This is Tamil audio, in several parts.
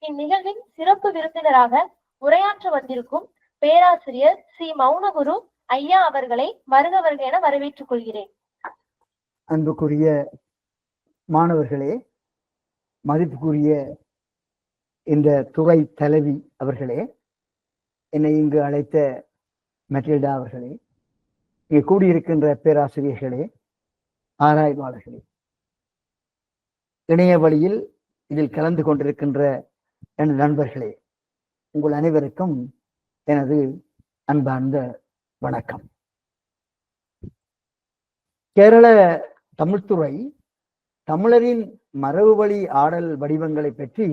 இந்நிகழ்வின் சிறப்பு விருந்தினராக உரையாற்ற வந்திருக்கும் பேராசிரியர் சி மௌனகுரு ஐயா அவர்களை வருக வருக என வரவேற்றுக் கொள்கிறேன். அன்புக்குரிய மாணவர்களே, மதிப்புக்குரிய இந்த துறை தலைவி அவர்களே, என்னை இங்கு அழைத்த மெட்டில்டா அவர்களே, இங்கு கூடியிருக்கின்ற பேராசிரியர்களே, ஆராய்வாளர்களே, இணைய வழியில் இதில் கலந்து கொண்டிருக்கின்ற என் நண்பர்களே, உங்கள் அனைவருக்கும் எனது அன்பார்ந்த வணக்கம். கேரள தமிழ்துறை தமிழரின் மரபு வழி ஆடல் வடிவங்களை பற்றி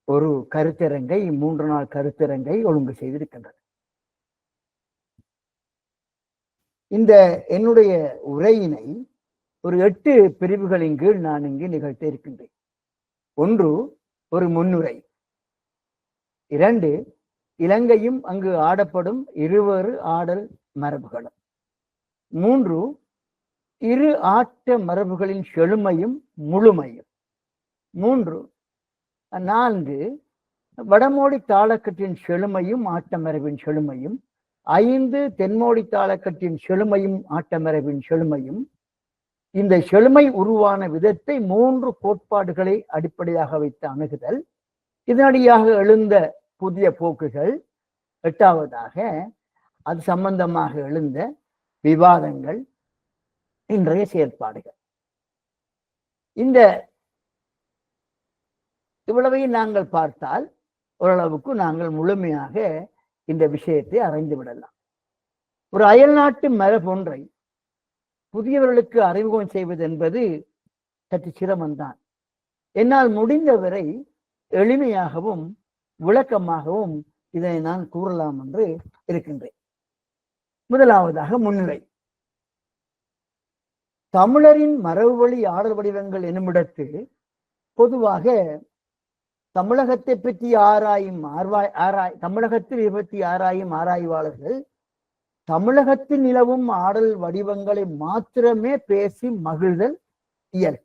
ஒரு கருத்தரங்கை, 3 நாள் கருத்தரங்கை ஒழுங்கு செய்திருக்கின்றது. இந்த என்னுடைய உரையினை ஒரு 8 பிரிவுகளின் கீழ் நான் இங்கு நிகழ்த்த இருக்கின்றேன். 1, ஒரு முன்னுரை. 2, இலங்கையும் அங்கு ஆடப்படும் இருவேறு ஆடல் மரபுகளும். 3, இரு ஆட்ட மரபுகளின் செழுமையும் முழுமையும். 4, வடமோடி தாளக்கட்டின் செழுமையும் ஆட்ட மரபின் செழுமையும். 5, தென்மோடி தாளக்கட்டின் செழுமையும் ஆட்ட மரபின் செழுமையும். இந்த செழுமை உருவான விதத்தை 3 கோட்பாடுகளை அடிப்படையாக வைத்து அணுகுதல், இதனடியாக எழுந்த புதிய போக்குகள். 8வதாக அது சம்பந்தமாக எழுந்த விவாதங்கள், இன்றைய செயற்பாடுகள். இந்த இவ்வளவையும் நாங்கள் பார்த்தால் ஓரளவுக்கு நாங்கள் முழுமையாக இந்த விஷயத்தை அறிந்து விடலாம். ஒரு அயல்நாட்டு மரபொன்றை புதியவர்களுக்கு அறிமுகம் செய்வது என்பது சற்று சிரமம்தான். என்னால் முடிந்தவரை எளிமையாகவும் விளக்கமாகவும் இதை நான் கூறலாம் என்று இருக்கின்றேன். முதலாவதாக முன்னிலை. தமிழரின் மரபு வழி ஆடல் வடிவங்கள் என்னுமிடத்து பொதுவாக தமிழகத்தை பற்றி தமிழகத்தில் பற்றி ஆராயும் ஆராய்வாளர்கள் தமிழகத்தில் நிலவும் ஆடல் வடிவங்களை மாத்திரமே பேசி மகிழ்தல் இயல்பு.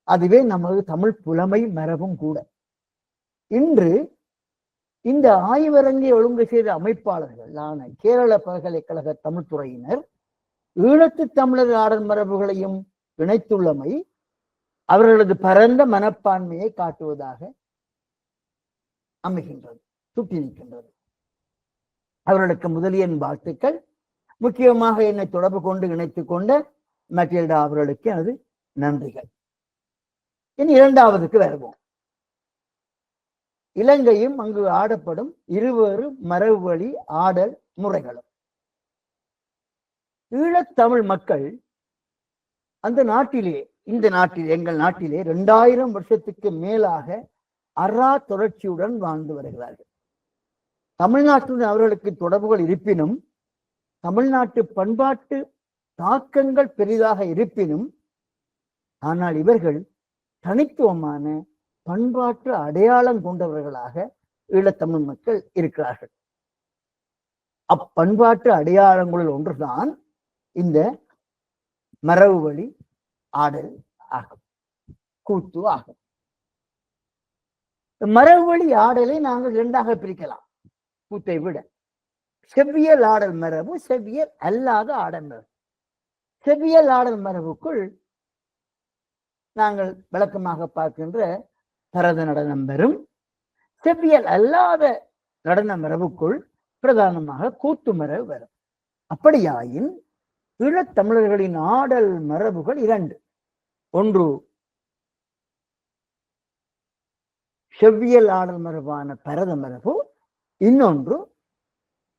அதுவே நமது தமிழ் புலமை மரபும் கூட. இன்று இந்த ஆய்வரங்கை ஒழுங்கு செய்த அமைப்பாளர்களான கேரள பல்கலைக்கழக தமிழ்துறையினர் ஈழத்து தமிழர் ஆடல் மரபுகளையும் இணைத்துள்ளமை அவர்களது பரந்த மனப்பான்மையை காட்டுவதாக அமைகின்றது, சுட்டி நிற்கின்றது. அவர்களுக்கு முதலியன் வாழ்த்துக்கள். முக்கியமாக என்னை தொடர்பு கொண்டு இணைத்துக் கொண்ட மெட்டில்டா அவர்களுக்கு எனது நன்றிகள். இனி 2வதுக்கு வருவோம். இலங்கையும் அங்கு ஆடப்படும் இருவேறு மரபு வழி ஆடல் முறைகளும். ஈழத்தமிழ் மக்கள் அந்த நாட்டிலே, இந்த நாட்டில், எங்கள் நாட்டிலே 2000 வருஷத்துக்கு மேலாக அறா தொடர்ச்சியுடன் வாழ்ந்து வருகிறார்கள். தமிழ்நாட்டுடன் அவர்களுக்கு தொடர்புகள் இருப்பினும், தமிழ்நாட்டு பண்பாட்டு தாக்கங்கள் பெரிதாக இருப்பினும், ஆனால் இவர்கள் தனித்துவமான பண்பாட்டு அடையாளம் கொண்டவர்களாக ஈழத்தமிழ் மக்கள் இருக்கிறார்கள். அப்பண்பாட்டு அடையாளங்களில் ஒன்றுதான் இந்த மரபு வழி ஆடல் ஆகும், கூத்து ஆகும். மரபு வழி ஆடலை நாங்கள் 2ஆக பிரிக்கலாம். கூத்தை விட செவ்வியல் ஆடல் மரபு, செவ்வியல் அல்லாத ஆடல் மரபு. செவ்வியல் ஆடல் மரபுக்குள் நாங்கள் விளக்கமாக பார்க்கின்ற பரத நடனம் வரும். செவ்வியல் அல்லாத நடன மரபுக்குள் பிரதானமாக கூத்து மரபு வரும். அப்படியாயின் ஈழத்தமிழர்களின் ஆடல் மரபுகள் 2. ஒன்று செவ்வியல் ஆடல் மரபான பரத மரபு, இன்னொன்று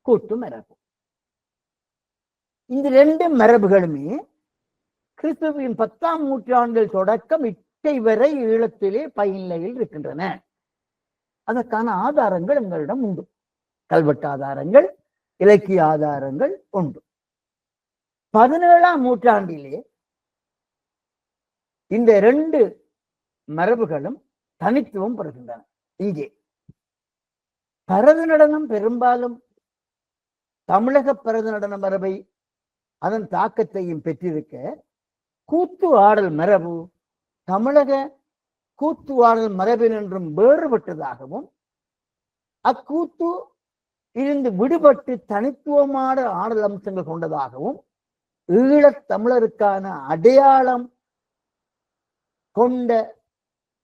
கூத்து மரபு. இந்த 2 மரபுகளுமே கிறிஸ்துவின் 10ஆம் நூற்றாண்டில் தொடக்கம் இட்டை வரை ஈழத்திலே பயில்நிலையில் இருக்கின்றன. அதற்கான ஆதாரங்கள் எங்களிடம் உண்டு. கல்வெட்டு ஆதாரங்கள், இலக்கிய ஆதாரங்கள் உண்டு. 17ஆம் நூற்றாண்டிலே இந்த 2 மரபுகளும் தனித்துவம் பெறுகின்றன. இங்கே பரத நடனம் பெரும்பாலும் தமிழக பரத நடன மரபை, அதன் தாக்கத்தையும் பெற்றிருக்க, கூத்து ஆடல் மரபு தமிழக கூத்துவாடல் மரபினின்றும் வேறுபட்டதாகவும் அக்கூத்து இருந்து விடுபட்டு தனித்துவமான ஆடல் அம்சங்கள் கொண்டதாகவும் ஈழத் தமிழருக்கான அடையாளம் கொண்ட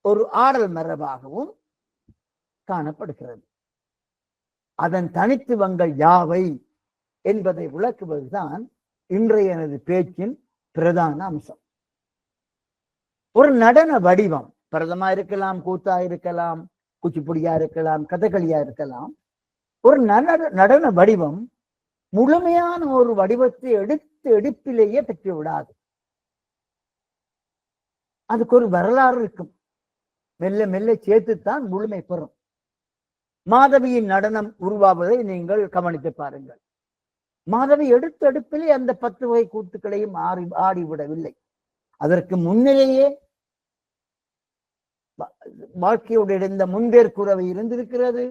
ஒரு ஆடல் மரபாகவும் காணப்படுகிறது. அதன் தனித்துவங்கள் யாவை என்பதை விளக்குவதுதான் இன்றைய எனது பேச்சின் பிரதான அம்சம். ஒரு நடன வடிவம் பிரதமா இருக்கலாம், கூத்தா இருக்கலாம், குச்சிப்புடியா இருக்கலாம், கதகளியா இருக்கலாம். ஒரு நடன வடிவம் முழுமையான ஒரு வடிவத்தை எடுப்பிலேயே பெற்று விடாது. அதுக்கு ஒரு வரலாறு இருக்கும். மெல்ல மெல்ல சேர்த்துத்தான் முழுமை பெறும். மாதவியின் நடனம் உருவாவதை நீங்கள் கவனித்து பாருங்கள். மாதவி எடுப்பிலே அந்த 10 வகை கூத்துக்களையும் ஆடிவிடவில்லை. அதற்கு முன்னிலேயே வாழ்க்கையோடு இணைந்த முன்பேற்குறவை இருந்திருக்கிறது,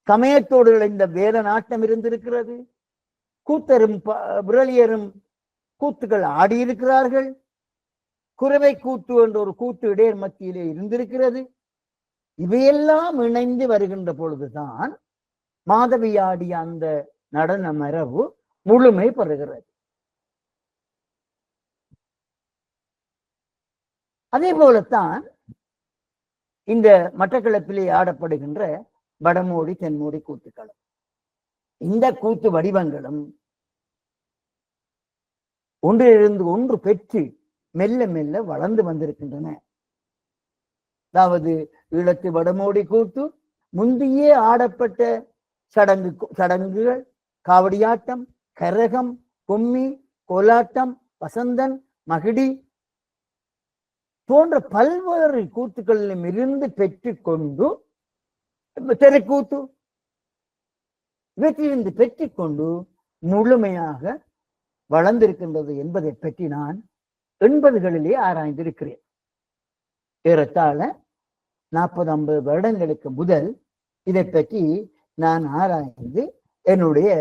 சமயத்தோடு இணைந்த வேத நாட்டம் இருந்திருக்கிறது, கூத்தரும் விரலியரும் கூத்துக்கள் ஆடியிருக்கிறார்கள், குறவை கூத்து என்ற ஒரு கூத்து இடையர் மத்தியிலே இருந்திருக்கிறது. இவையெல்லாம் இணைந்து வருகின்ற பொழுதுதான் மாதவியாடிய அந்த நடன மரபு முழுமை பெறுகிறது. அதே போலத்தான் இந்த மட்டக்களப்பிலே ஆடப்படுகின்ற வடமோடி தென்மோடி கூத்துக்களும் இந்த கூத்து வடிவங்களும் ஒன்றிலிருந்து ஒன்று பெற்று மெல்ல மெல்ல வளர்ந்து வந்திருக்கின்றன. அதாவது ஈழத்து வடமோடி கூத்து முந்தையே ஆடப்பட்ட சடங்குகள், காவடியாட்டம், கரகம், கும்மி, கோலாட்டம், வசந்தன், மகிடி போன்ற பல்வேறு கூத்துக்களிலும் இருந்து பெற்றுக்கொண்டு தெருக்கூத்து இவற்றிலிருந்து பெற்றுக்கொண்டு முழுமையாக வளர்ந்திருக்கின்றது என்பதை பற்றி நான் 80களிலே ஆராய்ந்திருக்கிறேன். ஏறத்தாழ 40-50 வருடங்களுக்கு முதல் இதை பற்றி நான் ஆராய்ந்து என்னுடைய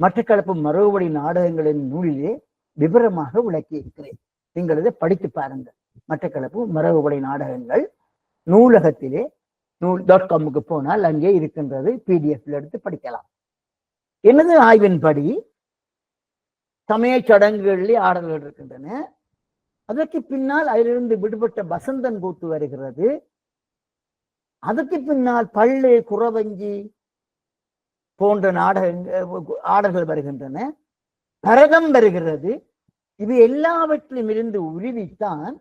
மட்டக்களப்பு மரபுவழி நாடகங்களின் நூலிலே விவரமாக விளக்கி இருக்கிறேன். நீங்கள் இதை படித்து பாருங்கள். மட்டக்களப்பு மரபுவழி நாடகங்கள் நூலகத்திலே நூல்.com போனால் அங்கே இருக்கின்றது. PDF எடுத்து படிக்கலாம். எனது ஆய்வின்படி சமய சடங்குகளிலே ஆடல்கள் இருக்கின்றன. அதற்கு பின்னால் அதிலிருந்து விடுபட்ட வசந்தன் கூத்து வருகிறது. அதற்கு பின்னால் பள்ளு, குறவஞ்சி போன்ற ஆடல்கள் வருகின்றன. பரதம் வருகிறது. இது எல்லாவற்றிலும் இருந்து உருவித்தான்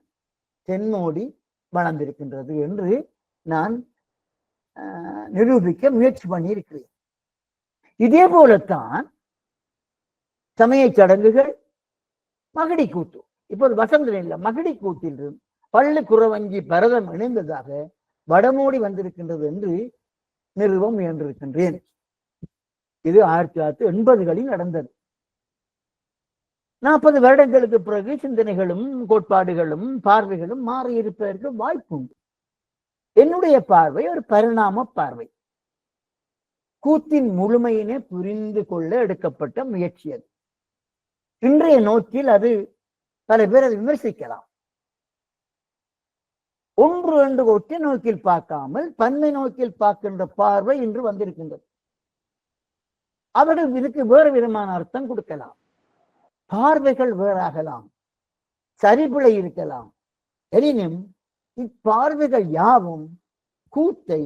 தென்மோடி வளர்ந்திருக்கின்றது என்று நான் நிரூபிக்க முயற்சி பண்ணி இருக்கிறேன். இதே போலத்தான் சமய சடங்குகள், மகிடி கூத்து, இப்போது வசந்தன் இல்லை, மகிடி கூத்தில் பள்ளு, குறவஞ்சி, பரதம் இணைந்ததாக வடமோடி வந்திருக்கின்றது என்று நிறுவ முயன்றிருக்கின்றேன். இது 1980களில் நடந்தது. 40 வருடங்களுக்கு பிறகு சிந்தனைகளும் கோட்பாடுகளும் பார்வைகளும் மாறி இருப்பதற்கு வாய்ப்புண்டு. என்னுடைய பார்வை ஒரு பரிணாம பார்வை. கூத்தின் முழுமையினை புரிந்து கொள்ள எடுக்கப்பட்ட முயற்சி அது. இன்றைய நோக்கில் அது பல பேர் அதை விமர்சிக்கலாம். ஒன்று என்று ஒற்றை நோக்கில் பார்க்காமல் பன்மை நோக்கில் பார்க்கின்ற பார்வை இன்று வந்திருக்கின்றது. அவர்கள் இதுக்கு வேறு விதமான அர்த்தம் கொடுக்கலாம். பார்வைகள் வேறாகலாம், சரிபிழை இருக்கலாம். எனினும் இப்பார்வைகள் யாவும் கூத்தை,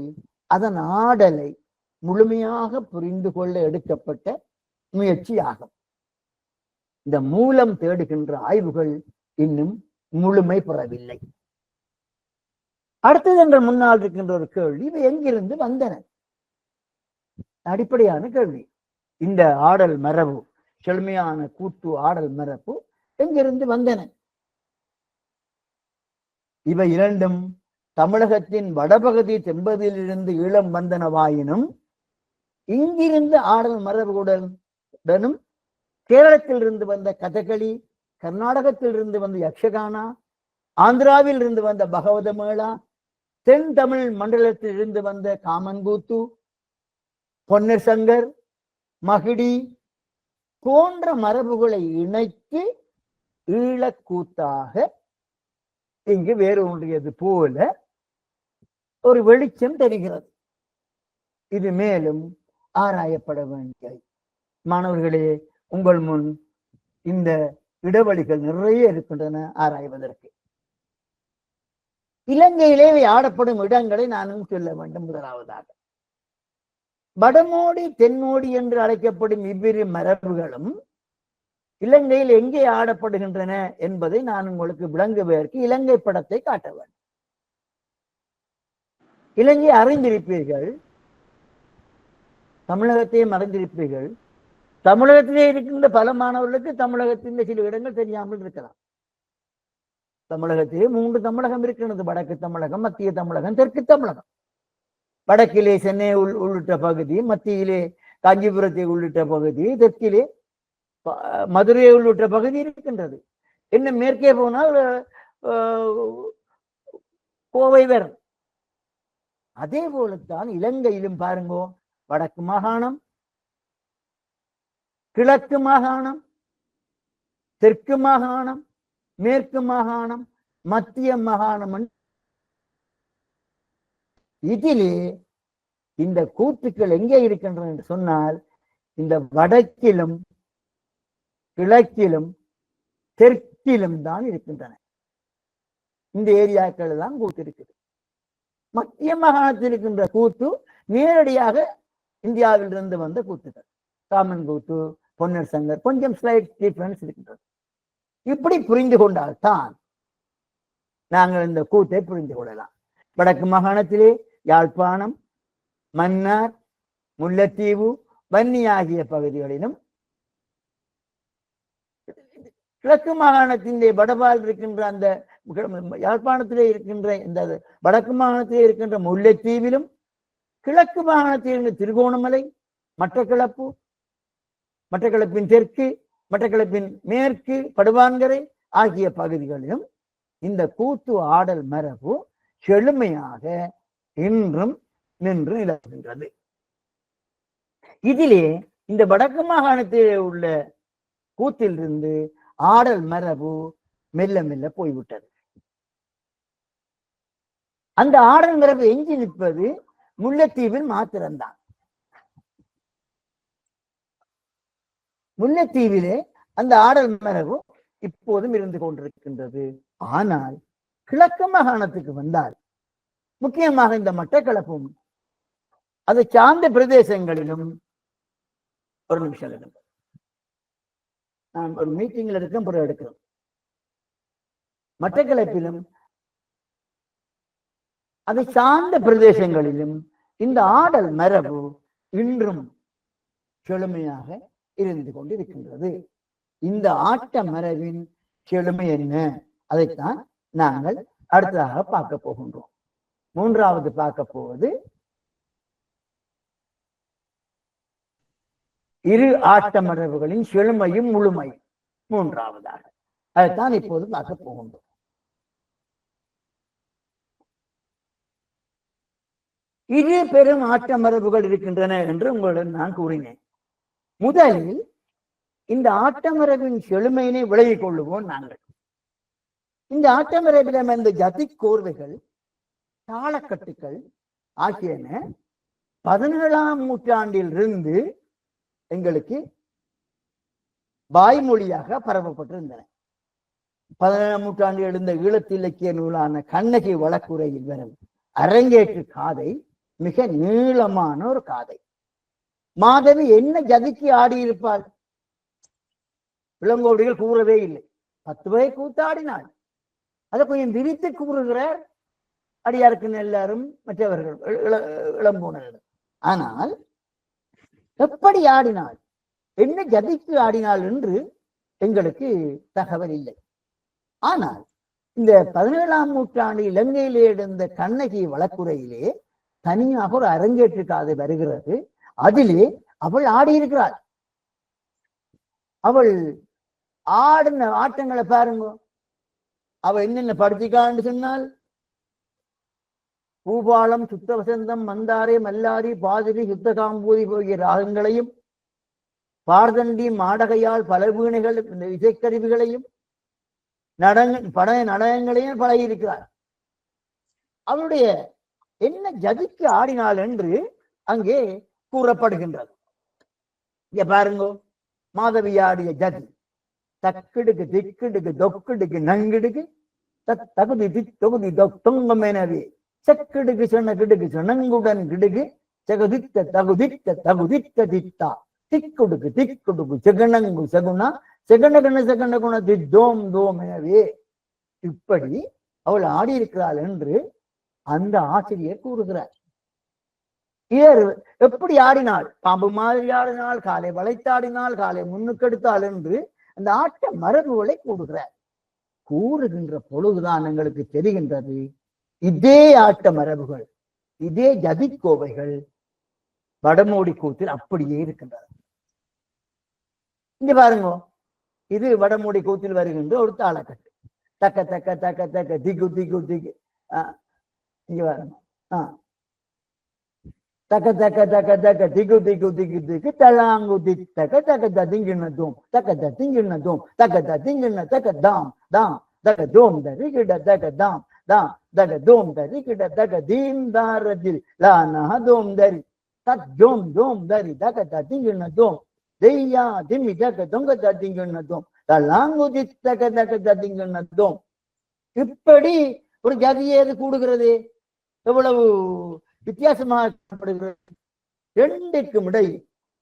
அதன் ஆடலை முழுமையாக புரிந்து கொள்ள எடுக்கப்பட்ட முயற்சியாகும். இந்த மூலம் தேடுகின்ற ஆய்வுகள் இன்னும் முழுமை பெறவில்லை. அடுத்தது என்ற முன்னால் இருக்கின்ற ஒரு கேள்வி, இவை எங்கிருந்து வந்தன? அடிப்படையான கேள்வி. இந்த ஆடல் மரபு, செழுமையான கூத்து ஆடல் மரபு எங்கிருந்து வந்தன? இவை இரண்டும் தமிழகத்தின் வடபகுதி தென்பகுதியிலிருந்து ஈழம் வந்தனவாயினும் இங்கிருந்து ஆடல் மரபுடனும் கேரளத்தில் இருந்து வந்த கதகளி, கர்நாடகத்தில் இருந்து வந்த யக்ஷகானா, ஆந்திராவில் இருந்து வந்த பகவத மேளா, தென் தமிழ் மண்டலத்தில் இருந்து வந்த காமன்கூத்து, பொன்னர் சங்கர், மகிடி போன்ற மரபுகளை இணைத்து ஈழக்கூத்தாக இங்கு வேறு ஒன்றியது போல ஒரு வெளிச்சம் தெரிகிறது. இது மேலும் ஆராயப்பட வேண்டிய மாணவர்களே, உங்கள் முன் இந்த இடைவெளிகள் நிறைய இருக்கின்றன ஆராய்வதற்கு. இலங்கையிலே ஆடப்படும் இடங்களை நானும் சொல்ல வேண்டும். முதலாவதாக வடமோடி தென்மோடி என்று அழைக்கப்படும் இவ்விரு மரபுகளும் இலங்கையில் எங்கே ஆடப்படுகின்றன என்பதை நான் உங்களுக்கு விளங்குவதற்கு இலங்கை படத்தை காட்ட வேண்டும். இலங்கை அறிந்திருப்பீர்கள், தமிழகத்தையும் அறிந்திருப்பீர்கள். தமிழகத்திலே இருக்கின்ற பல மாணவர்களுக்கு தமிழகத்தின் சில இடங்கள் தெரியாமல் இருக்கலாம். தமிழகத்திலே 3 தமிழகம் இருக்கிறது: வடக்கு தமிழகம், மத்திய தமிழகம், தெற்கு தமிழகம். வடக்கிலே சென்னை உள்ளிட்ட பகுதி, மத்தியிலே காஞ்சிபுரத்தை உள்ளிட்ட பகுதி, தெற்கிலே மதுரையை உள்ளிட்ட பகுதி இருக்கின்றது. இன்னும் மேற்கே போனால் கோவை வரும். அதே போலத்தான் இலங்கையிலும் பாருங்கோ, வடக்கு மாகாணம், கிழக்கு மாகாணம், தெற்கு மாகாணம், மேற்கு மாகாணம், மத்திய மாகாணம். இதிலே இந்த கூற்றுக்கள் எங்கே இருக்கின்றன என்று சொன்னால், இந்த வடக்கிலும் கிழக்கிலும் தெற்கிலும் தான் இருக்கின்றன. இந்த ஏரியாக்கள் தான் கூத்து இருக்குது. மத்திய மாகாணத்தில் இருக்கின்ற கூத்து நேரடியாக இந்தியாவிலிருந்து வந்த கூத்துகள். காமன் கூத்து, பொன்னர் சங்கர், கொஞ்சம் ஸ்லைட் டிஃபரன்ஸ் இருக்கின்றது. இப்படி புரிந்து கொண்டால் தான் நாங்கள் இந்த கூத்தை புரிந்து கொள்ளலாம். வடக்கு மாகாணத்திலே யாழ்ப்பாணம், மன்னார், முல்லைத்தீவு, வன்னி ஆகிய பகுதிகளிலும், கிழக்கு மாகாணத்திலே வடபால் இருக்கின்ற அந்த யாழ்ப்பாணத்திலே இருக்கின்ற இந்த வடக்கு மாகாணத்திலே இருக்கின்ற முல்லைத்தீவிலும், கிழக்கு மாகாணத்தில் இருக்கின்ற திருகோணமலை, மட்டக்களப்பு, மட்டக்களப்பின் தெற்கு, மட்டக்களப்பின் மேற்கு, படுவான்கரை ஆகிய பகுதிகளிலும் இந்த கூத்து ஆடல் மரபு செழுமையாக இன்றும் நின்று நிலவுகின்றது. இதிலே இந்த வடக்கு மாகாணத்திலே உள்ள கூத்திலிருந்து ஆடல் மரபு மெல்ல மெல்ல போய்விட்டது. அந்த ஆடல் மரபு எஞ்சி நிற்பது முல்லைத்தீவில் மாத்திரம்தான். முல்லைத்தீவிலே அந்த ஆடல் மரபு இப்போதும் இருந்து கொண்டிருக்கின்றது. ஆனால் கிழக்கு மாகாணத்துக்கு வந்தால், முக்கியமாக இந்த மட்டக்களப்பும் அதை சார்ந்த பிரதேசங்களிலும், ஒரு நிமிஷம் எடுக்கும், நான் ஒரு மீட்டிங்ல இருக்கும், பிறகு எடுக்கிறோம். மட்டக்களப்பிலும் அதை சார்ந்த பிரதேசங்களிலும் இந்த ஆடல் மரபு இன்றும் செழுமையாக இருந்து கொண்டிருக்கின்றது. இந்த ஆட்ட மரபின் செழுமை என்ன, அதைத்தான் நாங்கள் அடுத்ததாக பார்க்க போகின்றோம். மூன்றாவது பார்க்க போவது இரு ஆட்ட மரபுகளின் செழுமையும் முழுமையும். மூன்றாவதாக அதைத்தான் இப்போது பார்க்க போகின்றோம். இரு பெரும் ஆட்ட மரபுகள் இருக்கின்றன என்று உங்களுடன் நான் கூறினேன். முதலில் இந்த ஆட்டமரபின் செழுமையினை விலகிக் கொள்ளுவோம். நாங்கள் இந்த ஆட்டமரபிடம் இந்த ஜதி கோர்வைகள், தாளக்கட்டுகள் ஆகியன 17ஆம் நூற்றாண்டில் இருந்து எங்களுக்கு வாய்மொழியாக பரப்பப்பட்டிருந்தன. 17ஆம் நூற்றாண்டில் எழுந்த ஈழத்து இலக்கிய நூலான கண்ணகி வழக்குரையில் வரும் அரங்கேற்று காதை மிக நீளமான ஒரு காதை. மாதவி என்ன ஜதிக்கு ஆடியிருப்பாள்? இளங்கோடிகள் கூறவே இல்லை. 10 வகை கூத்தாடினாள். அதை கொஞ்சம் விரித்து கூறுகிறார் அடியாருக்கு எல்லாரும், மற்றவர்கள் இளம்போனர்கள். ஆனால் எப்படி ஆடினாள், என்ன ஜதிக்கு ஆடினாள் என்று எங்களுக்கு தகவல் இல்லை. ஆனால் இந்த 17ஆம் நூற்றாண்டு இலங்கையிலே இருந்த கண்ணகி வழக்குரையிலே தனியாக ஒரு அரங்கேற்று காதை வருகிறது. அதிலே அவள் ஆடியிருக்கிறாள். அவள் ஆடின ஆட்டங்களை பாருங்க. அவள் என்னென்ன படுத்திக்கான்னு சொன்னால், பூபாலம், சுத்த வசந்தம், மந்தாரை, மல்லாரி, பாதிரி, சுத்த காம்பூதி போகிய ராகங்களையும், பார்தண்டி, மாடகையால் பல வீணைகள், இசைக்கருவிகளையும், நாடகங்களையும் பழகி இருக்கிறார். அவருடைய என்ன ஜதிக்கு ஆடினாள் என்று அங்கே கூறப்படுகின்றது. இங்க பாருங்க, மாதவி ஆடிய ஜதி தக்கிடுக்கு திக்கிடுக்கு தொக்கிடுக்கு நங்கிடுக்கு தகுதி தொகுதி தொங்கமெனவே செக்கிடுக்கு சொன்ன கிடுக்கு சொன்னங்குடன் கிடுக்கு செகுதித்த தகுதித்த தகுதித்த தித்தா திக்குடுக்கு திக்குடுக்கு செகனங்கு செகுனா செகண்டகன செகண்ட குண தித்தோம் தோம் எனவே இப்படி அவள் ஆடியிருக்கிறாள் என்று அந்த ஆசிரியர் கூறுகிறார். இவர் எப்படி ஆடினாள்? பாம்பு மாதிரி ஆடினாள், காலை வளைத்தாடினாள், காலை முன்னுக்கெடுத்தாள் என்று அந்த ஆட்ட மரபுகளை கூறுகிறார். கூறுகின்ற பொழுதுதான் எங்களுக்கு தெரிகின்றது, இதே ஆட்ட மரபுகள், இதே ஜதிக்கோவைகள் வடமோடி கூத்தில் அப்படியே இருக்கின்றது. இங்க பாருங்க, இது வடமோடி கூத்தில் வருகின்ற ஒரு தாளக்கட்டு. தக்க தக்க தக்க தக்க திகு திகு திகு. இங்க பாருங்க, தக்க தக்க தக்க தக்க திகு திகு திகு திகு தலாங்கு திக் தக்க தக்க திங்கின தோம் தக்க திங்கின தோம் தக்க திங்கின தக்க தாம் தாம் தக்க தோம் தரி கிட தக்க தாம் தாம் தக்க தோம் தரி கிட தக்க தீம் தாரதில் லானா தோம் தரி தக் தோம் தோம் தரி தக்க திங்கின தோம் தெய்யா திம்மி தக்க தொங்க திங்கின தோம் தலாங்கு திக் தக்க தக்க திங்கின தோம். இப்படி ஒரு ஜதியேது கூடுகிறது. எவ்வளவு வித்தியாசமாகப்படுகிறது. ரெண்டுக்கும் இடையே,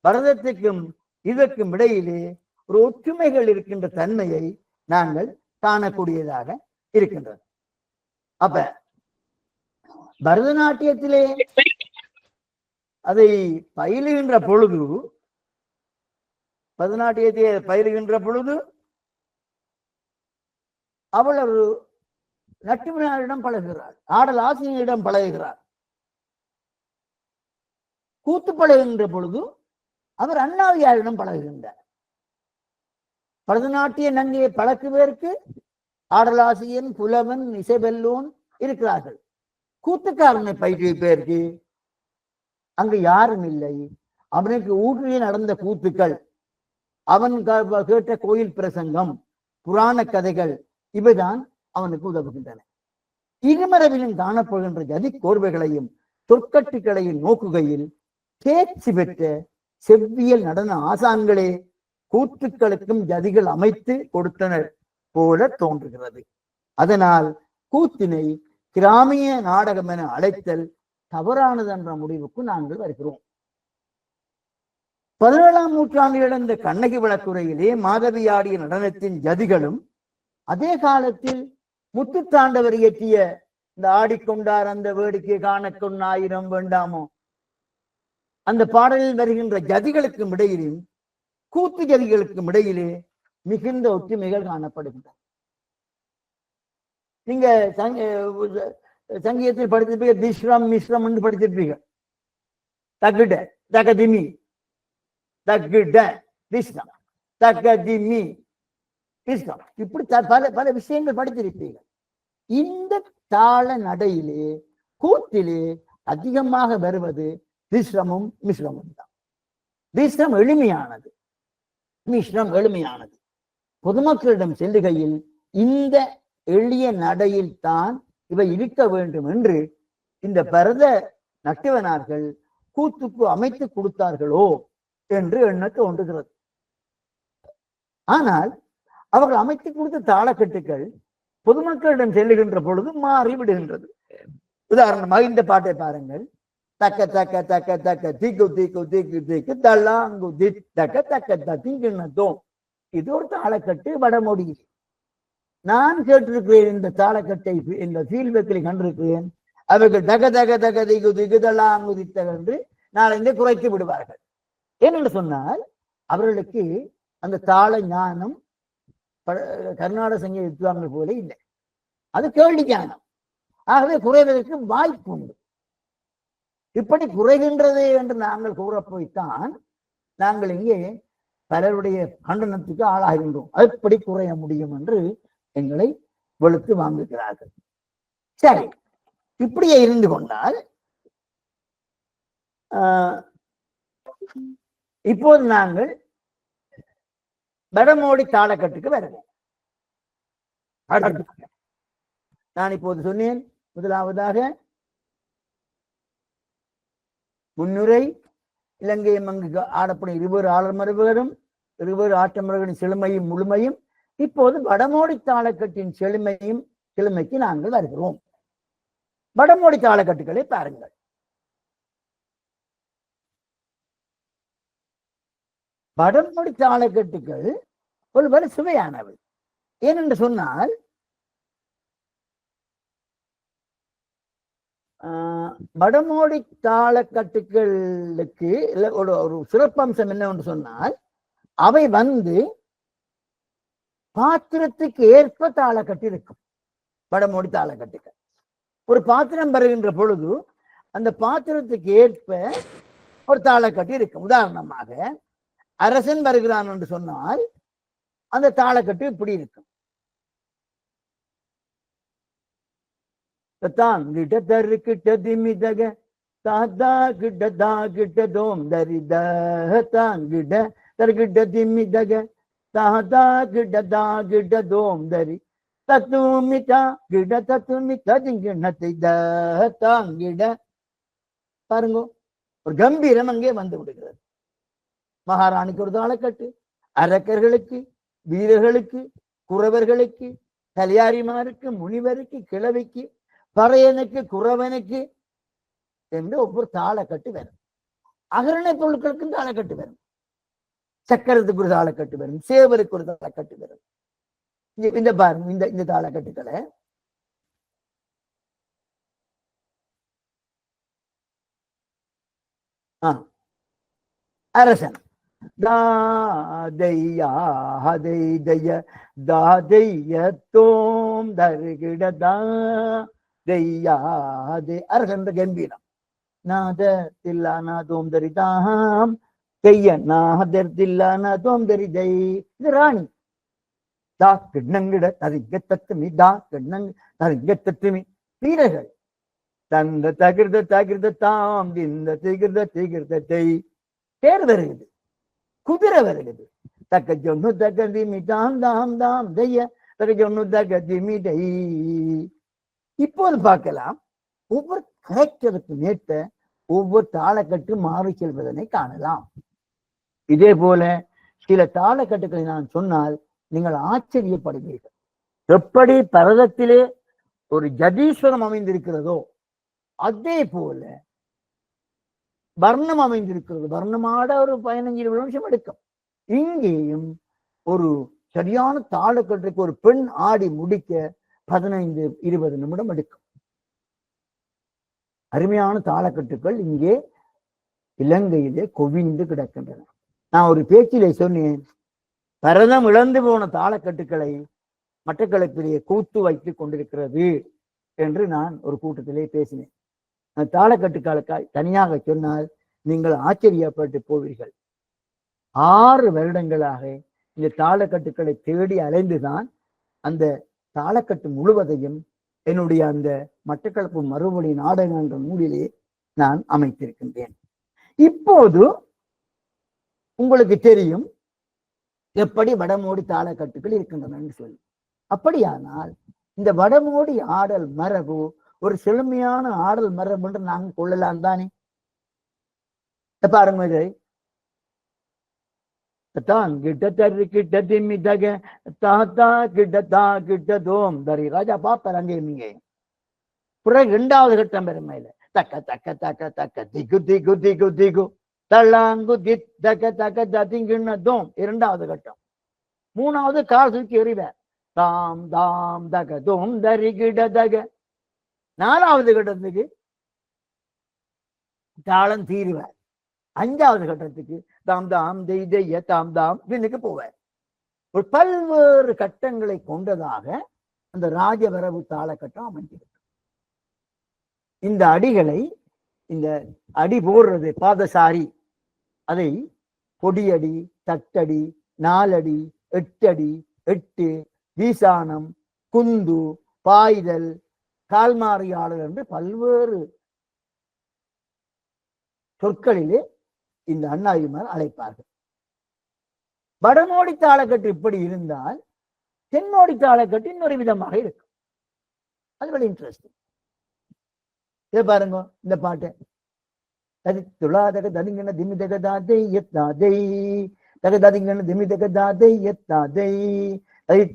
பரதத்துக்கும் இதற்கும் இடையிலே ஒரு ஒற்றுமைகள் இருக்கின்ற தன்மையை நாங்கள் காணக்கூடியதாக இருக்கின்றது. அப்ப பரதநாட்டியத்திலே அதை பயிலுகின்ற பொழுது, பரதநாட்டியத்தை பயிலுகின்ற பொழுது அவள் ஒரு நட்டுவினாரிடம் பழகுகிறாள், ஆடல் ஆசிரியரிடம் பழகுகிறார். கூத்து பழகுகின்ற பொழுது அவர் அண்ணாவியாரிடம் பழகுகின்றார். பரதநாட்டிய நங்கையை பழக்குவதற்கு ஆடலாசிரியன், புலவன், இசைவெல்லோன் இருக்கிறார்கள். கூத்துக்காரனை பயிற்றுவிப்பதற்கு அங்கு யாரும் இல்லை. அவனுக்கு ஊற்றில் நடந்த கூத்துக்கள், அவன் கேட்ட கோயில் பிரசங்கம், புராண கதைகள், இவைதான் அவனுக்கு உதவுகின்றன. இருமரவிலும் காணப்படுகின்ற ஜதி கோர்வைகளையும் தொற்கட்டுகளையும் நோக்குகையில் தேர்ச்சி பெற்ற செவ்வியல் நடன ஆசான்களே கூத்துக்களுக்கும் ஜதிகள் அமைத்து கொடுத்தனர் போல தோன்றுகிறது. அதனால் கூத்தினை கிராமிய நாடகம் என அழைத்தல் தவறானது என்ற முடிவுக்கு நாங்கள் வருகிறோம். 17ஆம் நூற்றாண்டில் நடந்த கண்ணகி விளக்குரையிலே மாதவி ஆடிய நடனத்தின் ஜதிகளும், அதே காலத்தில் முத்துத்தாண்டவர் இயற்றிய இந்த ஆடிக்கொண்டார் அந்த வேடிக்கை காணக்கொன் ஆயிரம் வேண்டாமோ அந்த பாடலில் வருகின்ற ஜதிகளுக்கும் இடையிலும் கூத்து ஜதிகளுக்கும் இடையிலே மிகுந்த ஒற்றுமைகள் காணப்படுகின்றன. நீங்க சங்கீதத்தில் படித்திருப்பீங்க, திஸ்ரம் மிஸ்ரம் என்று படித்திருப்பீங்க. தகிட தகதிமி தகிட திஸ்ரம் தகதிமி திஸ்ரம், இப்படி பல பல விஷயங்கள் படித்திருப்பீங்க. இந்த தாள நடையிலே கூத்திலே அதிகமாக வருவது திஸ்ரமும் மிஸ்ரமும் தான். திஸ்ரம் எளிமையானது, மிஸ்ரம் எளிமையானது. பொதுமக்களிடம் செல்லுகையில் இந்த எளிய நடையில் தான் இவை இருக்க வேண்டும் என்று இந்த பரத நட்டுவனார்கள் கூத்துக்கு அமைத்து கொடுத்தார்களோ என்று எண்ண தோன்றுகிறது. ஆனால் அவர்கள் அமைத்து கொடுத்த தாளக்கட்டுகள் பொதுமக்களிடம் செல்லுகின்ற பொழுது மாறி விடுகின்றது. உதாரணமாக இந்த பாட்டை பாருங்கள். தக்க தக்க தக்க தக்க திக்கு திக்கு திக்கு திக்கு தள்ளாங்கு திக்க தக்க திங்கினதோம். இது ஒரு தாளக்கட்டு வடமொழியில். நான் கேட்டிருக்கிறேன் இந்த தாளக்கட்டை, இந்த ஃபீல்பேக்கில் கண்டிருக்கிறேன். அவர்கள் தக தக தக திக்கு திக்கு தள்ளாங்கு தித்தக என்று நாளை குறைத்து விடுவார்கள். ஏனென்று சொன்னால் அவர்களுக்கு அந்த தாள ஞானம் கர்நாடக சங்கீத வித்வான்கள் போல இல்லை, அது கேள்வி ஞானம். ஆகவே குறைவதற்கு வாய்ப்பு உண்டு. இப்படி குறைகின்றது என்று நாங்கள் கூறப்போய்த்தான் நாங்கள் இங்கே பலருடைய கண்டனத்துக்கு ஆளாகின்றோம். எப்படி குறைய முடியும் என்று எங்களை வெளுத்து வாங்குகிறார்கள். சரி, இப்படியே இருந்து கொண்டால் இப்போது நாங்கள் வடமோடி தாளக்கட்டுக்கு வருவோம். அடுத்து நான் இப்போது சொன்னேன். முதலாவதாக முன்னுரை, இலங்கை மங்கு ஆடப்படும் இருவர் ஆளுமருவரும் இருவர் ஆட்டமர்களின் செழுமையும் முழுமையும். இப்போது வடமோடி தாளக்கட்டின் செழுமைக்கு நாங்கள் வருகிறோம். வடமோடி தாளக்கட்டுகளை பாருங்கள். வடமோடி தாளக்கட்டுகள் ஒருவேளை சுவையானவை. ஏனென்று சொன்னால் வடமோடி தாளக்கட்டுகளுக்கு ஒரு சிறப்பம்சம் என்னவென்று சொன்னால் அவை பாத்திரத்துக்கு ஏற்ப தாளக்கட்டு இருக்கும். வடமோடி தாளக்கட்டுகள் ஒரு பாத்திரம் வருகின்ற பொழுது அந்த பாத்திரத்துக்கு ஏற்ப ஒரு தாளக்கட்டு இருக்கும். உதாரணமாக அரசன் வருகிறான் என்று சொன்னால் அந்த தாளக்கட்டு இப்படி இருக்கும். தாங்கிட்ட தருக்கிட்ட திமிதக தாதா கிட்ட தா கிட்ட தோம் தரித தாங்கிட்ட தருக்கிட்ட திமிதக தாதா கிட்ட தா கிட்ட தோம் தரி தத்துமிதா கிட தத்துமிதா திங்கிணத்தை தாங்கிட. பாருங்க, ஒரு கம்பீரம் அங்கே வந்து விடுகிறது. மகாராணிக்கு ஒரு தாளக்கட்டு, அரக்கர்களுக்கு, வீரர்களுக்கு, குறவர்களுக்கு, கலியாரிமாருக்கு, முனிவருக்கு, கிழவிக்கு, பறையனுக்கு, குறவனுக்கு என்று ஒவ்வொரு தாளக்கட்டு வரும். அகரணை பொருட்களுக்கும் தாளக்கட்டு வரும். சக்கரத்துக்கு ஒரு தாளக்கட்டு வரும், சேவருக்கு ஒரு தாளக்கட்டு வரும். இந்த பாருங்க, இந்த தாளக்கட்டுக்களை அரசன் தாதையா ஹதைதய தாதைய தோம் தருகிடதா தெய்யாதே. அரசன் கம்பீரம். நாத தில்லா நாதோம் தரிதாம் தெய்ய நாதர் தில்லா நாதோம் தரிதை. இது ராணி. தா கிண்ணங்கிட தரிங்க தத்துமி தா கிண்ணங் தரிங்க தத்துமி. வீரர்கள் தந்த தகிர்த தகிர்த தாம் இந்த திகிர்த திகிர்தத்தை. தேர் வருகிறது, குதிரை வருகிறது. தக்க ஜொன்னு தக்க திமி தாம் தாம் தாம் தெய்ய தக்க ஜொன்னு தக்க திமி டை. இப்போது பார்க்கலாம், ஒவ்வொரு கரைக்கிறதுக்கு நேற்ற ஒவ்வொரு தாளக்கட்டு மாறி செல்வதனை காணலாம். இதே போல சில தாளக்கட்டுகளை நான் சொன்னால் நீங்கள் ஆச்சரியப்படுவீர்கள். எப்படி பரதத்திலே ஒரு ஜதீஸ்வரம் அமைந்திருக்கிறதோ அதே போல வர்ணம் அமைந்திருக்கிறது. வர்ணமாட ஒரு 15-20 நிமிஷம் எடுக்கும். இங்கேயும் ஒரு சரியான தாளக்கட்டுக்கு ஒரு பெண் ஆடி முடிக்க 15-20 நிமிடம் எடுக்கும். அருமையான தாளக்கட்டுக்கள் இங்கே இலங்கையிலே குவிந்து கிடக்கின்றன. நான் ஒரு பேச்சிலே சொன்னேன், பரதம் இழந்து போன தாளக்கட்டுக்களை மட்டக்களப்பிலே கூத்து வைத்துக் கொண்டிருக்கிறது என்று நான் ஒரு கூட்டத்திலே பேசினேன். தாளக்கட்டுக்களுக்காய் தனியாக சொன்னால் நீங்கள் ஆச்சரியப்பட்டு போவீர்கள். 6 வருடங்களாக இந்த தாளக்கட்டுக்களை தேடி அலைந்துதான் அந்த தாளக்கட்டு முழுவதையும் என்னுடைய அந்த மட்டக்களப்பு மறுமொழி நாடகம் என்ற நூலிலே நான் அமைத்திருக்கின்றேன். இப்போது உங்களுக்கு தெரியும் எப்படி வடமோடி தாளக்கட்டுகள் இருக்கின்றன என்று சொல்லி. அப்படியானால் இந்த வடமோடி ஆடல் மரபு ஒரு செழுமையான ஆடல் மரபு என்று நாங்கள் கொள்ளலாம் தானே? பாருங்க, இதை ராஜா பாப்பார் அங்கே நீங்க. பிறகு 2வது கட்டம் பெருமையில தக்க தக்க தக்க தக்க திகு திகு திகு திகு தள்ளாங்கு திக் தக்க தக்க திங்குன்னதும் 2வது கட்டம். 3வது கால் தூக்கி எறிவார். தாம் தாம் தக தோம் தரிகிட தக. 4வது கட்டத்துக்கு தாளம் தீருவார். 5வது கட்டத்துக்கு தாம் தாம் தெய்ய தாம் தாம் பின்னுக்கு போவார். ஒரு பல்வேறு கட்டங்களை கொண்டதாக அந்த ராஜவரவு தாளக்கட்டம் அமைஞ்சிருக்கு. இந்த அடிகளை, இந்த அடி போடுறது பாதசாரி, அதை கொடியடி, தட்டடி, 4 அடி, 8 அடி, 8 வீசானம், குந்து, பாய்தல், கால்மாறியாளர் என்று பல்வேறு சொற்களிலே இந்த அண்ணாவிமார் அழைப்பார்கள். வடமோடி தாளக்கட்டு இப்படி இருந்தால் தென்மோடி தாளக்கட்டு இன்னொரு விதமாக இருக்கும். அது very இன்ட்ரெஸ்டிங். இதை பாருங்க, இந்த பாட்டு துளாதக ததிங்கன திமிதக தாதை எத்தாதை தக ததிங்கன திமிதக தாதை எத்தாதை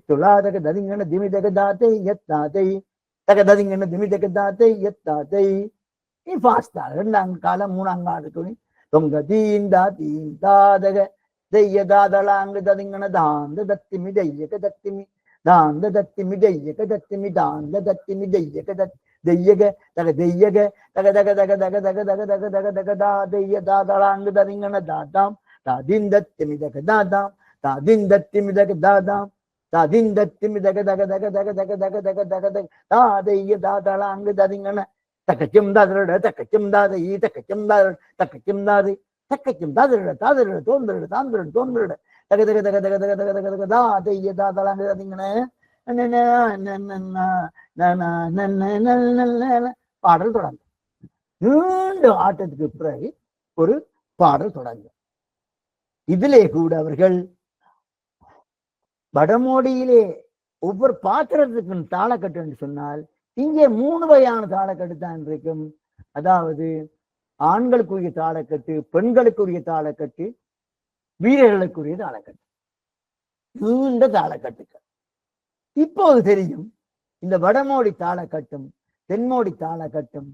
துளாதக ததிங்கன திமிதக தாதை எத்தாதை தக ததிங்கன திமிதக தாதை எத்தாதை. நீ ஃபாஸ்டா 2ஆம் காலம் 3ஆம் காலம் துணி தொங்க தீந்தா தீந்தாதக தெய்ய தாதலாங்கு ததிங்கன தாந்த தத்திமி தெய்யக தத்திமி தாந்த தத்திமி தெய்யக தத்திமி தாந்த தத்திமி தெய்யக தத் தெய்யக தக தெய்யக தக தக தக தக தக தக தக தக தக தா தெய்ய தாதலாங்கு ததிங்கன தாதாம் தாதிந்தத்திமி தக தாதாம் தாதிந்தத்திமி தக தாதாம் தாதிந்தத்திமி தக தக தக தக தக தக தக தக தக தா தெய்ய தாதலாங்கு ததிங்கன தக்கச்சும் தாதரட தக்கச்சும் தாதை தக்கச்சும் தாத தக்கச்சும் தாதை தக்கச்சும் தாதரட தாதரட தோன்றட தாந்தரட தோன்றட தக தக தக தக தக தக தக தக தா தெய்ய தாதலாங்கு ததிங்கன பாடல் தொடங்கும். நீண்ட ஆட்டத்துக்கு பிறகு ஒரு பாடல் தொடங்கும். இதிலே கூட அவர்கள் வடமோடியிலே ஒவ்வொரு பாத்திரத்துக்கும் தாளக்கட்டு என்று சொன்னால் இங்கே 3 வகையான தாளக்கட்டு தான் இருக்கும். அதாவது ஆண்களுக்குரிய தாளக்கட்டு, பெண்களுக்குரிய தாளக்கட்டு, வீரர்களுக்குரிய தாளக்கட்டு, நீண்ட தாளக்கட்டுகள். இப்போது தெரியும் இந்த வடமோடி தாளக்கட்டும் தென்மோடி தாளக்கட்டும்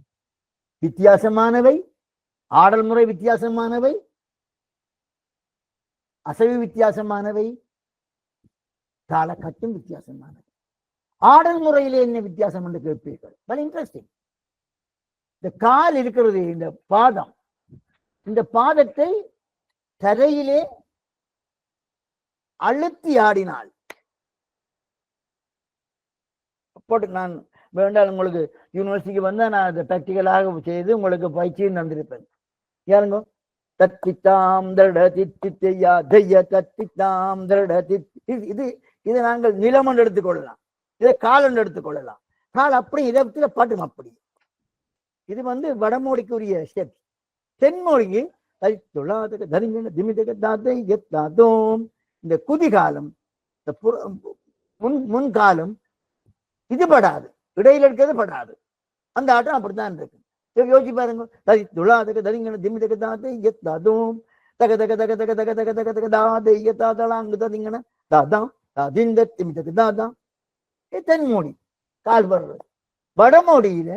வித்தியாசமானவை, ஆடல் முறை வித்தியாசமானவை, அசைவு வித்தியாசமானவை, தாளக்கட்டும் வித்தியாசமானவை. ஆடல் முறையிலே என்ன வித்தியாசம் என்று கேட்பீர்கள். Very interesting. இந்த கால் இருக்கிறது, இந்த பாதம், இந்த பாதத்தை தரையிலே அழுத்தி ஆடினால் போட்டு நான் வேண்டாம் உங்களுக்கு யூனிவர்சிட்டிக்கு வந்தா நான் அதை ப்ராக்டிக்கலாக செய்து உங்களுக்கு பயிற்சியும் தந்திருப்பேன். யாருங்க தத்தித்தாம் தட தித்தித்தையா தைய தத்தித்தாம் தட தித்தி இது இதை நாங்கள் நிலம் என்று எடுத்துக்கொள்ளலாம், இதை கால் என்று எடுத்துக்கொள்ளலாம். கால் அப்படி இடத்துல பாட்டும் அப்படி. இது வடமோடிக்குரிய ஸ்டெப். தென்மொழிக்கு இந்த குதிகாலம், இந்த முன்காலம் இது படாது, இடையில இருக்கிறது படாது. அந்த ஆட்டம் அப்படித்தான் இருக்கு. யோசிச்சு பாருங்க. துளாதக தரிங்கன திமிதக தாத்தை எத்தாதும் தக தக தக தக தக தக தக தக தாதை எத்தாதலாங்கு ததிங்கன தாதாம் தாதிந்த திமிதக தாதாம். தென்மொழி கால் வர்றது. வடமொழியில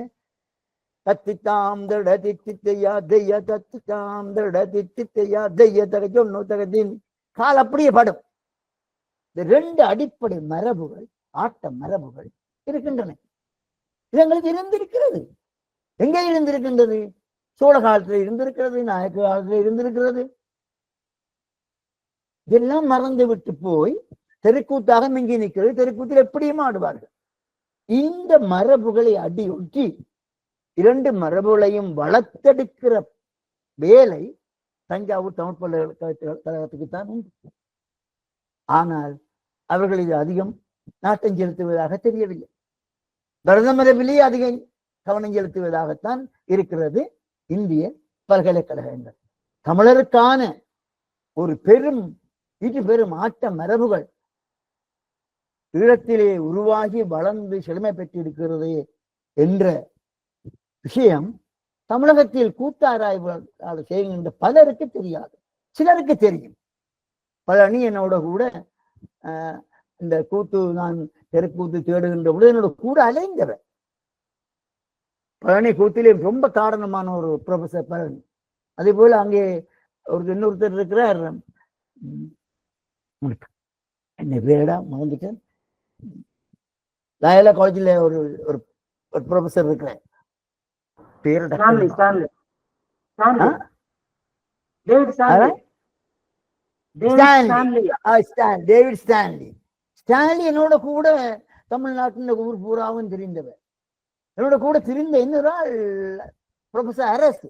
தத்தித்தாம் தட தித்தித்தையா தெய்ய தத்தித்தாம் தட தித்தித்தையா தெய்ய தக சொன்னு தகதின் கால் அப்படியே படும். இந்த 2 அடிப்படை மரபுகள், ஆட்ட மரபுகள் இருக்கின்றன. இது எங்களுக்கு இருந்திருக்கிறது. எங்கே இருந்திருக்கின்றது? சோழ காலத்துல இருந்திருக்கிறது, நாயக்க காலத்துல இருந்திருக்கிறது. இதெல்லாம் மறந்து விட்டு போய் தெருக்கூத்தாக மிங்கி நிற்கிறது. தெருக்கூத்தில் எப்படியும் ஆடுவார்கள். இந்த மரபுகளை அடியொற்றி 2 மரபுகளையும் வளர்த்தெடுக்கிற வேலை தஞ்சாவூர் தமிழ் பல்கலைக்கழகத்துக்குத்தான் உண்டு. ஆனால் அவர்கள் இது அதிகம் நாட்டம் செலுத்துவதாக தெரியவில்லை. பரதமரபிலே அதிகம் கவனம் செலுத்துவதாகத்தான் இருக்கிறது இந்திய பல்கலைக்கழகங்கள். தமிழருக்கான ஒரு பெரும் ஆட்ட மரபுகள் ஈழத்திலே உருவாகி வளர்ந்து செழுமை பெற்றிருக்கிறது என்ற விஷயம் தமிழகத்தில் கூத்தாராய்வு செய்கின்ற பலருக்கு தெரியாது. சிலருக்கு தெரியும். பழனி என்னோட கூட இந்த கூத்து, நான் தெருக்கூத்து தேடுகின்ற பொழுது என்னோட கூட அலைந்தவர். பழனி கூத்திலே ரொம்ப காரணமான ஒரு ப்ரொஃபசர் பழனி. அதே போல அங்கே இன்னொருத்தர் இருக்கிறார், என்ன பேரடா மறந்துட்டேன், லயோலா காலேஜில் ஒரு ப்ரொஃபசர் இருக்கிறார். பேர் டேவிட் ஸ்டான்லி. ஸ்டான்லி என்னோட கூட தமிழ்நாட்டின் ஊர் பூராவும் தெரிந்தவர். என்னோட கூட திரிந்த இன்னொரு ப்ரொஃபசர் அரசு.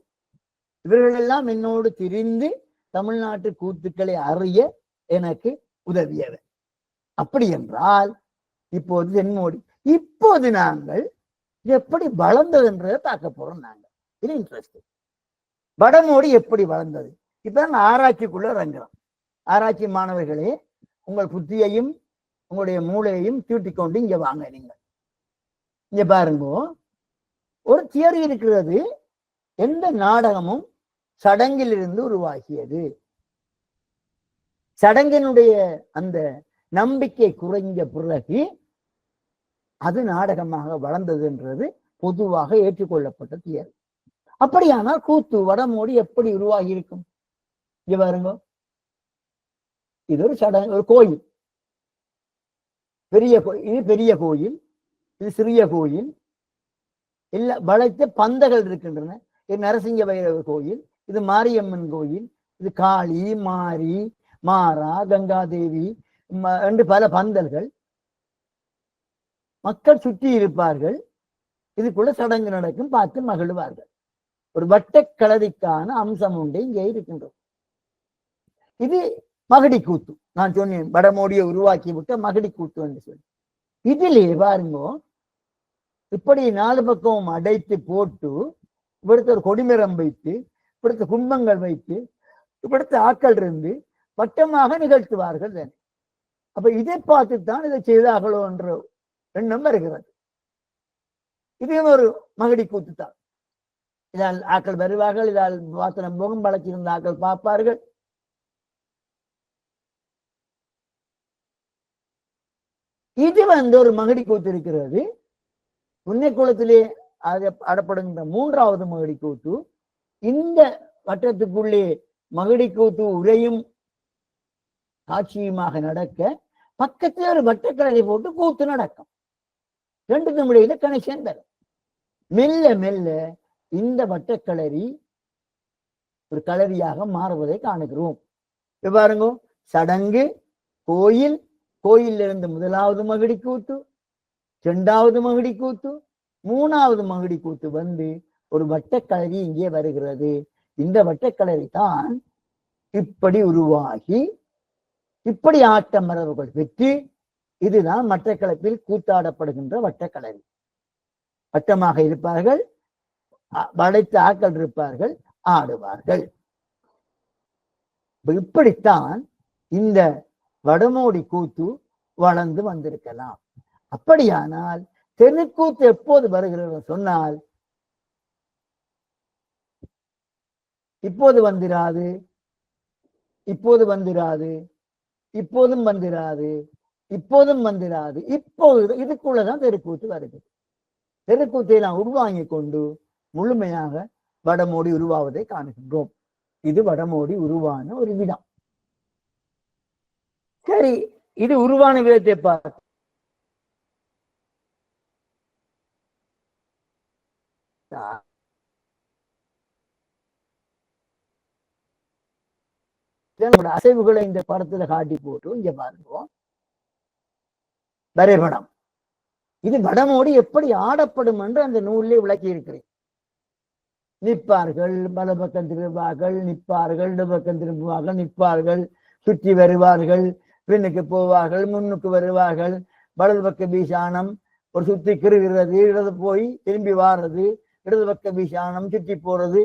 இவர்கள் எல்லாம் என்னோடு திரிந்து தமிழ்நாட்டு கூத்துக்களை அறிய எனக்கு உதவியவர். அப்படி என்றால் இப்போது தென்மோடி, இப்போது நாங்கள் எப்படி வளர்ந்தது என்றதை பார்க்க போறோம். நாங்கள் இது இன்ட்ரெஸ்ட். வடமோடி எப்படி வளர்ந்தது இப்ப ஆராய்ச்சிக்குள்ள இறங்குறோம். ஆராய்ச்சி மாணவர்களே, உங்கள் புத்தியையும் உங்களுடைய மூளையையும் தூட்டிக் கொண்டு இங்க வாங்க. நீங்க இங்க பாருங்க, ஒரு தியரி இருக்கிறது. எந்த நாடகமும் சடங்கிலிருந்து உருவாகியது. சடங்கினுடைய அந்த நம்பிக்கை குறைஞ்ச பிறகு அது நாடகமாக வளர்ந்ததுன்றது பொதுவாக ஏற்றுக்கொள்ளப்பட்ட தியரி. அப்படியானால் கூத்து வடமோடி எப்படி உருவாகி இருக்கும்? இங்க பாருங்க, இது ஒரு சடங்கு, ஒரு கோயில். இது பெரிய கோயில், இது சிறிய கோயில். இல்ல வளைத்த பந்தகள் இருக்கின்றன. இது நரசிங்க பைரவர் கோயில், இது மாரியம்மன் கோயில், இது காளி, மாரி, மாரா, கங்காதேவி என்று பல பந்தல்கள். மக்கள் சுற்றி இருப்பார்கள். இதுக்குள்ள சடங்கு நடக்கும், பார்த்து மகிழ்வார்கள். ஒரு வட்டக்கலரிக்கான அம்சம் உண்டு இங்கே இருக்கின்றது. இது மகடி கூத்து. நான் சொன்னேன், வடமோடியை உருவாக்கி விட்ட மகடி கூத்து என்று சொல்லி. இதிலே பாருங்க, இப்படி 4 பக்கமும் அடைத்து போட்டு, இவிடுத்த ஒரு கொடிமரம் வைத்து, இவிடுத்த கும்பங்கள் வைத்து, இவிடுத்த ஆட்கள் இருந்து வட்டமாக நிகழ்த்துவார்கள். அப்ப இதை பார்த்துத்தான் இதை செய்தார்களோ என்ற எண்ணம் வருகிறது. இதையும் ஒரு மகடி கூத்து தான். இதால் ஆக்கள் வருவார்கள், இதால் வாசனம் முகம் வளர்ச்சிருந்த ஆக்கள் பார்ப்பார்கள். இது ஒரு மகடி கூத்து இருக்கிறது. புண்ணியகுளத்திலே அடப்படுகின்ற 3வது மகடி கூத்து. இந்த வட்டத்துக்குள்ளே மகடி கூத்து உரையும் காட்சியுமாக நடக்க, பக்கத்தில் ஒரு வட்டக்கலரை போட்டு கூத்து நடக்கும். 2க்கும் இடையில கனெக்ஷன் வரும். மெல்ல மெல்ல இந்த வட்டக்களரி ஒரு களரியாக மாறுவதை காணுகிறோம். பாருங்க, சடங்கு, கோயில், கோயிலிருந்து 1வது மகடி கூத்து, 2வது மகடி கூத்து, 3வது மகடி கூத்து வந்து ஒரு வட்டக்களரி இங்கே வருகிறது. இந்த வட்டக்களரி தான் இப்படி உருவாகி இப்படி ஆட்ட மரபுகள் பெற்று, இதுதான் மட்டக்களப்பில் கூத்தாடப்படுகின்ற வட்டக்களரி. வட்டமாக இருப்பார்கள், வளைத்த ஆட்கள் இருப்பார்கள், ஆடுவார்கள். இப்படித்தான் இந்த வடமோடி கூத்து வளர்ந்து வந்திருக்கலாம். அப்படியானால் தெருக்கூத்து எப்போது வருகிறது சொன்னால், இப்போது வந்திராது, இப்போது வந்திராது, இப்போதும் வந்திராது, இப்போதும் வந்திராது. இப்போது இதுக்குள்ளதான் தெருக்கூத்து வருகிறது. தெருக்கூத்தை நாம் உள்வாங்கி கொண்டு முழுமையாக வடமோடி உருவாவதை காணுகின்றோம். இது வடமோடி உருவான ஒரு விதம். சரி, இது உருவான விதத்தை பார்த்து அசைவுகளை இந்த படத்துல காட்டி போட்டு இங்க பாருங்க வரைபடம். இது வடமோடி எப்படி ஆடப்படும் என்று அந்த நூலிலே விளக்கி இருக்கிறேன். நிற்பார்கள், பலபக்கம் திரும்புவார்கள், நிற்பார்கள், இடபக்கம் திரும்புவார்கள், நிற்பார்கள், சுற்றி வருவார்கள், பின்னுக்கு போவார்கள், முன்னுக்கு வருவார்கள், வலது பக்க பீசானம் ஒரு சுற்றி கிருகிறது, இடது போய் திரும்பி வாரது, இடது பக்க பீசானம் சுற்றி போறது,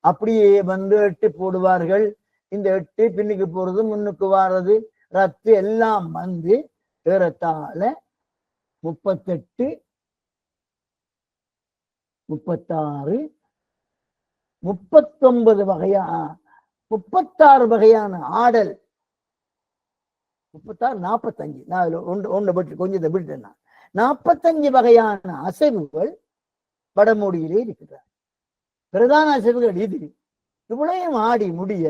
அப்படியே வந்து 8 போடுவார்கள். இந்த 8 பின்னுக்கு போறது, முன்னுக்கு வாரது, ரத்து எல்லாம் வந்து ஏறத்தாழ 38, 36, 39 வகையான 36 வகையான ஆடல். 36, 45, நான் ஒன்று விட்டு கொஞ்சத்தை விட்டுட்டேன். 45 வகையான அசைவுகள் வடமோடியிலே இருக்கிறார். பிரதான அசைவுகள் இது. இவ்வளையும் ஆடி முடிய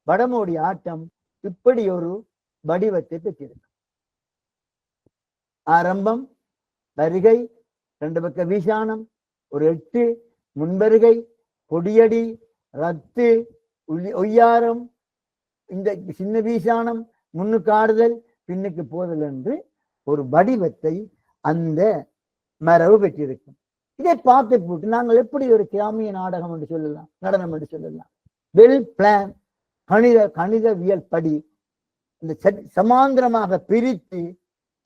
வடமோடி ஆட்டம் இப்படி ஒரு வடிவத்தை பெற்றிருக்கு. ஆரம்பம், வருகை, 2 பக்க வீசானம், ஒரு 8, முன்வருகை, கொடியடி, ரத்து, ஒய்யாரம், இந்த சின்ன வீசானம், முன்னுக்கு ஆடுதல், பின்னுக்கு போதல் என்று ஒரு வடிவத்தை அந்த மரபு பெற்றிருக்கும். இதை பார்த்து போட்டு நாங்கள் எப்படி ஒரு கிராமிய நாடகம் என்று சொல்லலாம், நடனம் என்று சொல்லலாம். வெல் பிளான், கணிதவியல் படி இந்த சமாந்திரமாக பிரித்து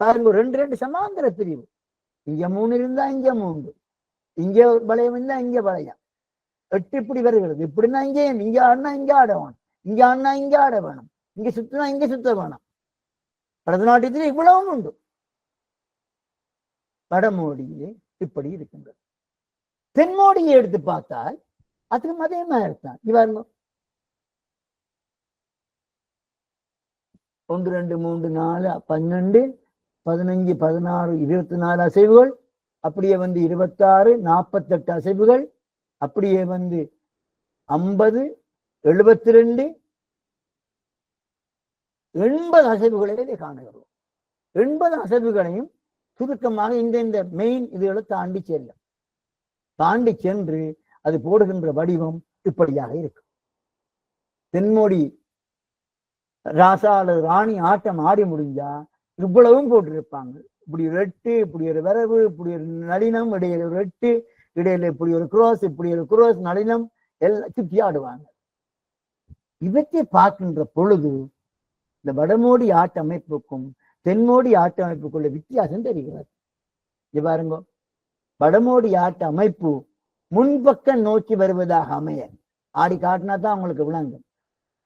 பாருங்க. 2 சமாந்திர பிரிவு. இங்க 3 இருந்தா இங்க 3, இங்க வளையம் இருந்தா இங்க வளையம். 8 இப்படி வருகிறது. இப்படின்னா இங்க ஆடினா இங்க ஆட வேணும், இங்க ஆடினா இங்க ஆட வேணும், இங்க சுத்தினா இங்க சுத்த வேணும். பரதநாட்டியத்தில் இவ்வளவும் உண்டு. வடமோடியிலே இப்படி இருக்கின்றது. தென்மோடியை எடுத்து பார்த்தால் அதுவும் அதே மாதிரி தான். இவர் 1 2 3 4 12 15 16 24 அசைவுகள், அப்படியே 26 48 அசைவுகள், அப்படியே 50 72 80 அசைவுகளிலே காணுகிறோம். 80 அசைவுகளையும் சுருக்கமாக இந்த மெயின் இதுகளை தாண்டி செல்லும். தாண்டி சென்று அது போடுகின்ற வடிவம் இப்படியாக இருக்கும். தென்மோடி ராசா அல்லது ராணி ஆட்டம் ஆடி முடிஞ்சா இவ்வளவும் போட்டிருப்பாங்க. இப்படி ஒரு எட்டு, இப்படி ஒரு வரவு, இப்படி ஒரு நளினம், இடையில ஒரு எட்டு, இடையில இப்படி ஒரு குரோஸ், இப்படி ஒரு குரோஸ் நளினம் எல்லாம் சுற்றி ஆடுவாங்க. இவற்றை பார்க்கின்ற பொழுது இந்த வடமோடி ஆட்ட அமைப்புக்கும் தென்மோடி ஆட்ட அமைப்புக்குள்ள வித்தியாசம் தெரிகிறது. இது பாருங்க, வடமோடி ஆட்ட அமைப்பு முன்பக்கம் நோக்கி வருவதாக அமைய ஆடி காட்டினா தான் அவங்களுக்கு விளங்கும்.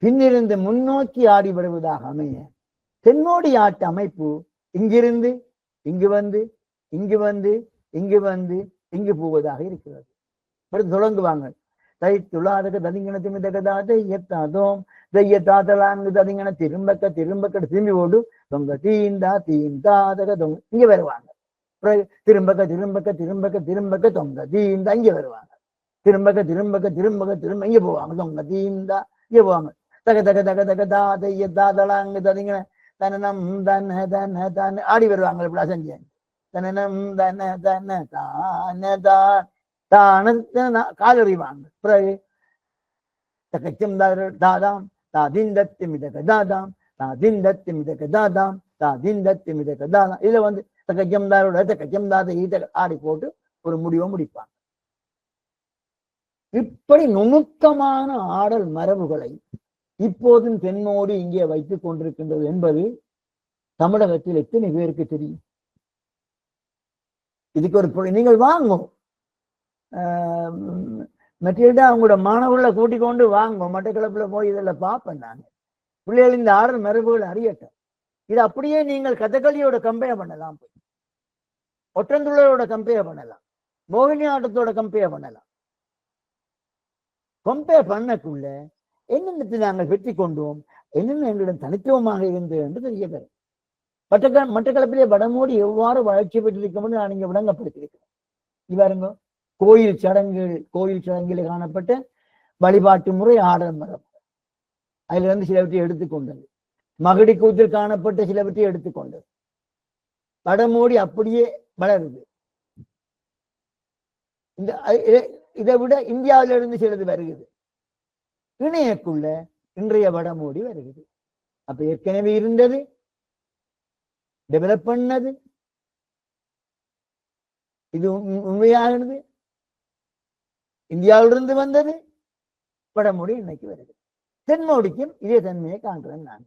பின்னிருந்து முன்னோக்கி ஆடி வருவதாக அமைய தென்மோடி ஆட்ட அமைப்பு இங்கிருந்து இங்கு வந்து இங்கு வந்து இங்கு வந்து இங்கு போவதாக இருக்கிறது. தொடங்குவாங்க. தை துளாதக ததிங்கன தையத்தாதோம் தையத்தாதலாங்கு ததிங்கன திரும்பக்க திரும்பக்க திரும்பி ஓடு தொங்க தீந்தா தீந்தாதக தொங்க இங்க வருவாங்க. திரும்பக்க திரும்பக்க திரும்பக்க திரும்பக்க தொங்க தீந்தா இங்க வருவாங்க. திரும்பக்க திரும்பக்க திரும்பக்க திரும்ப இங்க போவாங்க. தொங்க தீந்தா இங்க போவாங்க. தக தக தக தக தா தையத்தாதலாங்கு ததிங்கன தனனம் தன தன தன ஆடி வருவாங்க. இப்படி அசஞ்சு தனனம் தன தன தான தான் தான கால் அறிவாங்க. பிறகு தக்கச்சம் தாதாம் தாதிந்தத்தி மிதக தாதாம் தாதிந்தத்தி மிதக தாதாம் தாதிந்தத்தி மிதக தாதாம். இதுல தக்கச்சம்தாரோட தக்கச்சம்தாத ஈட்ட ஆடி போட்டு ஒரு முடிவை முடிப்பாங்க. இப்படி நுணுக்கமான ஆடல் மரபுகளை இப்போதும் தென்மோடி இங்கே வைத்துக் கொண்டிருக்கின்றது என்பது தமிழகத்தில் எத்தனை பேருக்கு தெரியும்? இதுக்கு ஒரு நீங்கள் வாங்கும் மெட்டீரியல்டா அவங்களோட மாணவர்களை கூட்டிக் கொண்டு வாங்கும். மட்டக்களப்புல போய் இதில் பார்ப்பேன் நான். பிள்ளைகள் இந்த ஆடல் மரபுகள் அறியட்டும். இது அப்படியே நீங்கள் கதகளியோட கம்பேர் பண்ணலாம், ஒற்றந்துள்ளரோட கம்பேர் பண்ணலாம், மோகினி ஆட்டத்தோட கம்பேர் பண்ணலாம். கம்பேர் பண்ணக்குள்ள என்னென்னத்தை நாங்கள் வெற்றி கொண்டோம், என்னென்ன எங்களிடம் தனித்துவமாக இருந்தது என்று தெரிய பெறும். மட்டக்களப்பிலே வடமோடி எவ்வாறு வளர்ச்சி பெற்றிருக்கும் நான் இங்க விளங்கப்படுத்தியிருக்கிறேன். இவ்வாறுங்க கோயில் சடங்கில் காணப்பட்ட வழிபாட்டு முறை ஆடல் மரபு, அதுல இருந்து சிலவற்றை எடுத்துக்கொண்டது. மகடி கூத்தில் காணப்பட்ட சிலவற்றை எடுத்துக்கொண்டது. வடமோடி அப்படியே வளருது. இதை விட இந்தியாவிலிருந்து சிலது வருகிறது. இணையக்குள்ள இன்றைய வடமோடி வருகிறது. அப்ப ஏற்கனவே இருந்தது, டெவலப் பண்ணது, இது உண்மையானது, இந்தியாவிலிருந்து வந்தது, வடமோடி இன்னைக்கு வருது. தென்மோடிக்கும் இதே தன்மையை காண்கிறேன் நான்.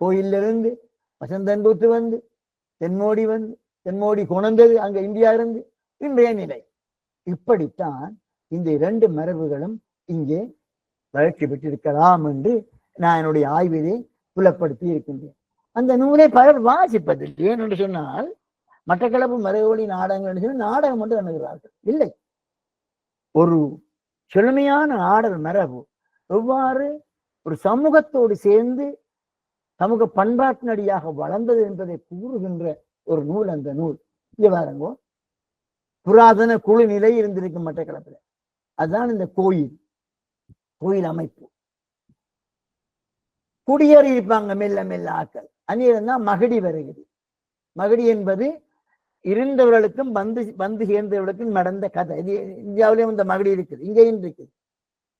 கோயிலிருந்து வசந்தன்பூத்து வந்து தென்மோடி கொணர்ந்தது அங்க இந்தியா இருந்து இன்றைய நிலை. இப்படித்தான் இந்த 2 மரபுகளும் இங்கே வளர்ச்சி பெற்றிருக்கலாம் என்று நான் என்னுடைய ஆய்விலே புலப்படுத்தி இருக்கின்றேன். அந்த நூலை பலர் வாசிப்பதில்லை. ஏனென்று சொன்னால் மட்டக்களப்பு மரபுவழி நாடகங்கள் சொல்லி நாடகம் மட்டும் அணுகிறார்கள். இல்லை, ஒரு செழுமையான ஆடல் மரபு எவ்வாறு ஒரு சமூகத்தோடு சேர்ந்து சமூக பண்பாட்டினடியாக வளர்ந்தது என்பதை கூறுகின்ற ஒரு நூல் அந்த நூல். இங்க பாருங்க, புராதன குழு நிலை இருந்திருக்கும் மட்டக்களப்பில். அதுதான் இந்த கோயில் அமைப்பு. குடியேறி இருப்பாங்க மெல்ல மெல்ல ஆக்கள். அந்நியம்தான் மகடி வருகிறது. மகடி என்பது இருந்தவர்களுக்கும் வந்து சேர்ந்தவர்களுக்கும் நடந்த கதை. இது இந்தியாவிலேயும் இந்த மகடி இருக்குது, இங்கேயும் இருக்குது.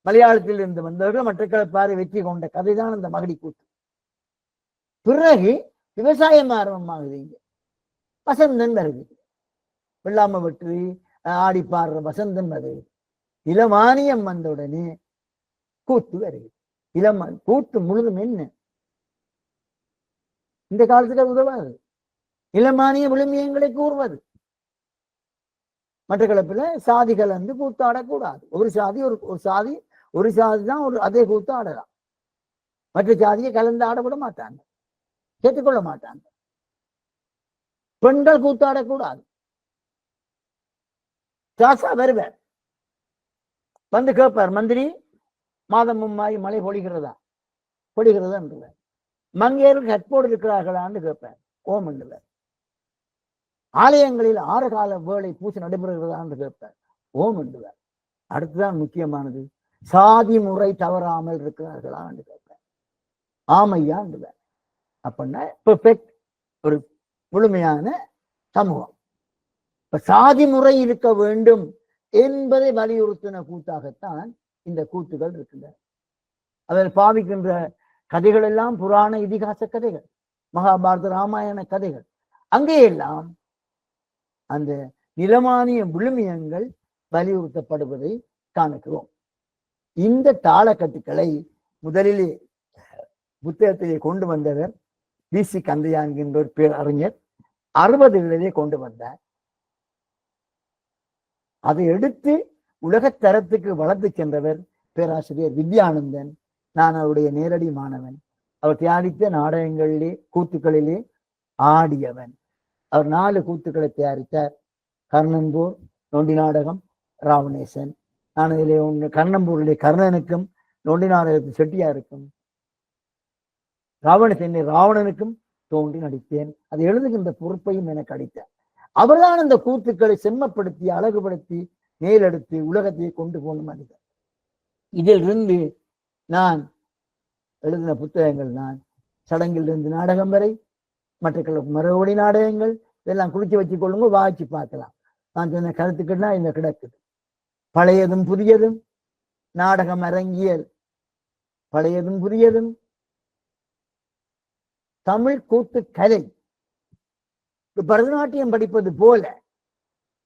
மலையாளத்தில் இருந்து வந்தவர்கள் மட்டக்களப்பாறை வெற்றி கொண்ட கதைதான் அந்த மகடி கூத்து. பிறகு விவசாயம் ஆரம்பமாகுது. இங்க வசந்தன் வருது, வெள்ளாம வெற்றி ஆடி பாடுற வசந்தன் வருது. இளமானியம் வந்தவுடனே கூத்து வருது. கூத்து முழுதும் என்ன இந்த காலத்துல உதவாது. இளமானிய விழுமியங்களை கூறுவது. மட்டக்களப்பில் சாதி கலந்து கூத்தாடக்கூடாது. ஒரு சாதி தான் அதே கூத்து ஆடலாம். மற்ற சாதியை கலந்து ஆடப்பட மாட்டாங்க, கேட்டுக்கொள்ள மாட்டாங்க. பெண்கள் கூத்தாடக்கூடாது. ராசா வருவார், வந்து கேட்பார், மந்திரி மாதம் மும்மாய் மழை பொழிகிறதா என்றுவார். மங்கையர்கள் கற்போடு இருக்கிறார்களான்னு கேட்பார், ஓம் என்றுவார். ஆலயங்களில் 6 கால வேளை பூஜை நடைபெறுகிறதா என்று கேட்பார், ஓம் என்றுவார். அடுத்துதான் முக்கியமானது, சாதி முறை தவறாமல் இருக்கிறார்களா என்று கேட்பார், ஆமையா என்றுவார். அப்படின்னா பெர்ஃபெக்ட் ஒரு முழுமையான சமூகம். இப்ப சாதி முறை இருக்க வேண்டும் என்பதை வலியுறுத்தின கூத்தாகத்தான் இந்த கூத்துகள் இருக்கின்றன. அதில் பாவிக்கின்ற கதைகள் எல்லாம் புராண இதிகாச கதைகள், மகாபாரத ராமாயண கதைகள். அங்கேயெல்லாம் அந்த நிலமானிய விழுமியங்கள் வலியுறுத்தப்படுவதை காணுகிறோம். இந்த தாளக்கட்டுக்களை முதலிலே புத்தகத்திலே கொண்டு வந்தவர் வி.சி. கந்தையா என்கின்ற ஒரு பேரறிஞர் 60களிலே கொண்டு வந்தார். அதை எடுத்து உலகத்தரத்துக்கு வளர்த்து சென்றவர் பேராசிரியர் வித்யானந்தன். நான் அவருடைய நேரடி மாணவன். அவர் தயாரித்த நாடகங்களிலே கூத்துக்களிலே ஆடியவன். அவர் 4 கூத்துக்களை தயாரித்தார். கர்ணன்பூர், நொண்டி நாடகம், ராவணேசன். நான் இதிலே ஒன்று கர்ணம்பூரிலே கர்ணனுக்கும் நொண்டி நாடகத்தில் செட்டியாருக்கும், ராவணனுக்கும் தோன்றி நடித்தேன். அதை எழுதுகின்ற பொறுப்பையும் எனக்கு அளித்தார். அவர்தான் அந்த கூத்துக்களை செம்மப்படுத்தி அழகுபடுத்தி மேலெடுத்து உலகத்தை கொண்டு போன மனிதர். இதிலிருந்து நான் எழுதின புத்தகங்கள் தான் சடங்கிலிருந்து நாடகம் வரை, மற்ற மறுபடி நாடகங்கள், இதெல்லாம் குறித்து வச்சு கொள்ளுங்க, வாய்ச்சி பார்க்கலாம். நான் சொன்ன கருத்துக்கள்னா இந்த கிடக்குது. பழையதும் புதியதும், நாடகம் அரங்கியல் பழையதும் புதியதும், தமிழ் கூத்து கலை பரதநாட்டியம் படிப்பது போல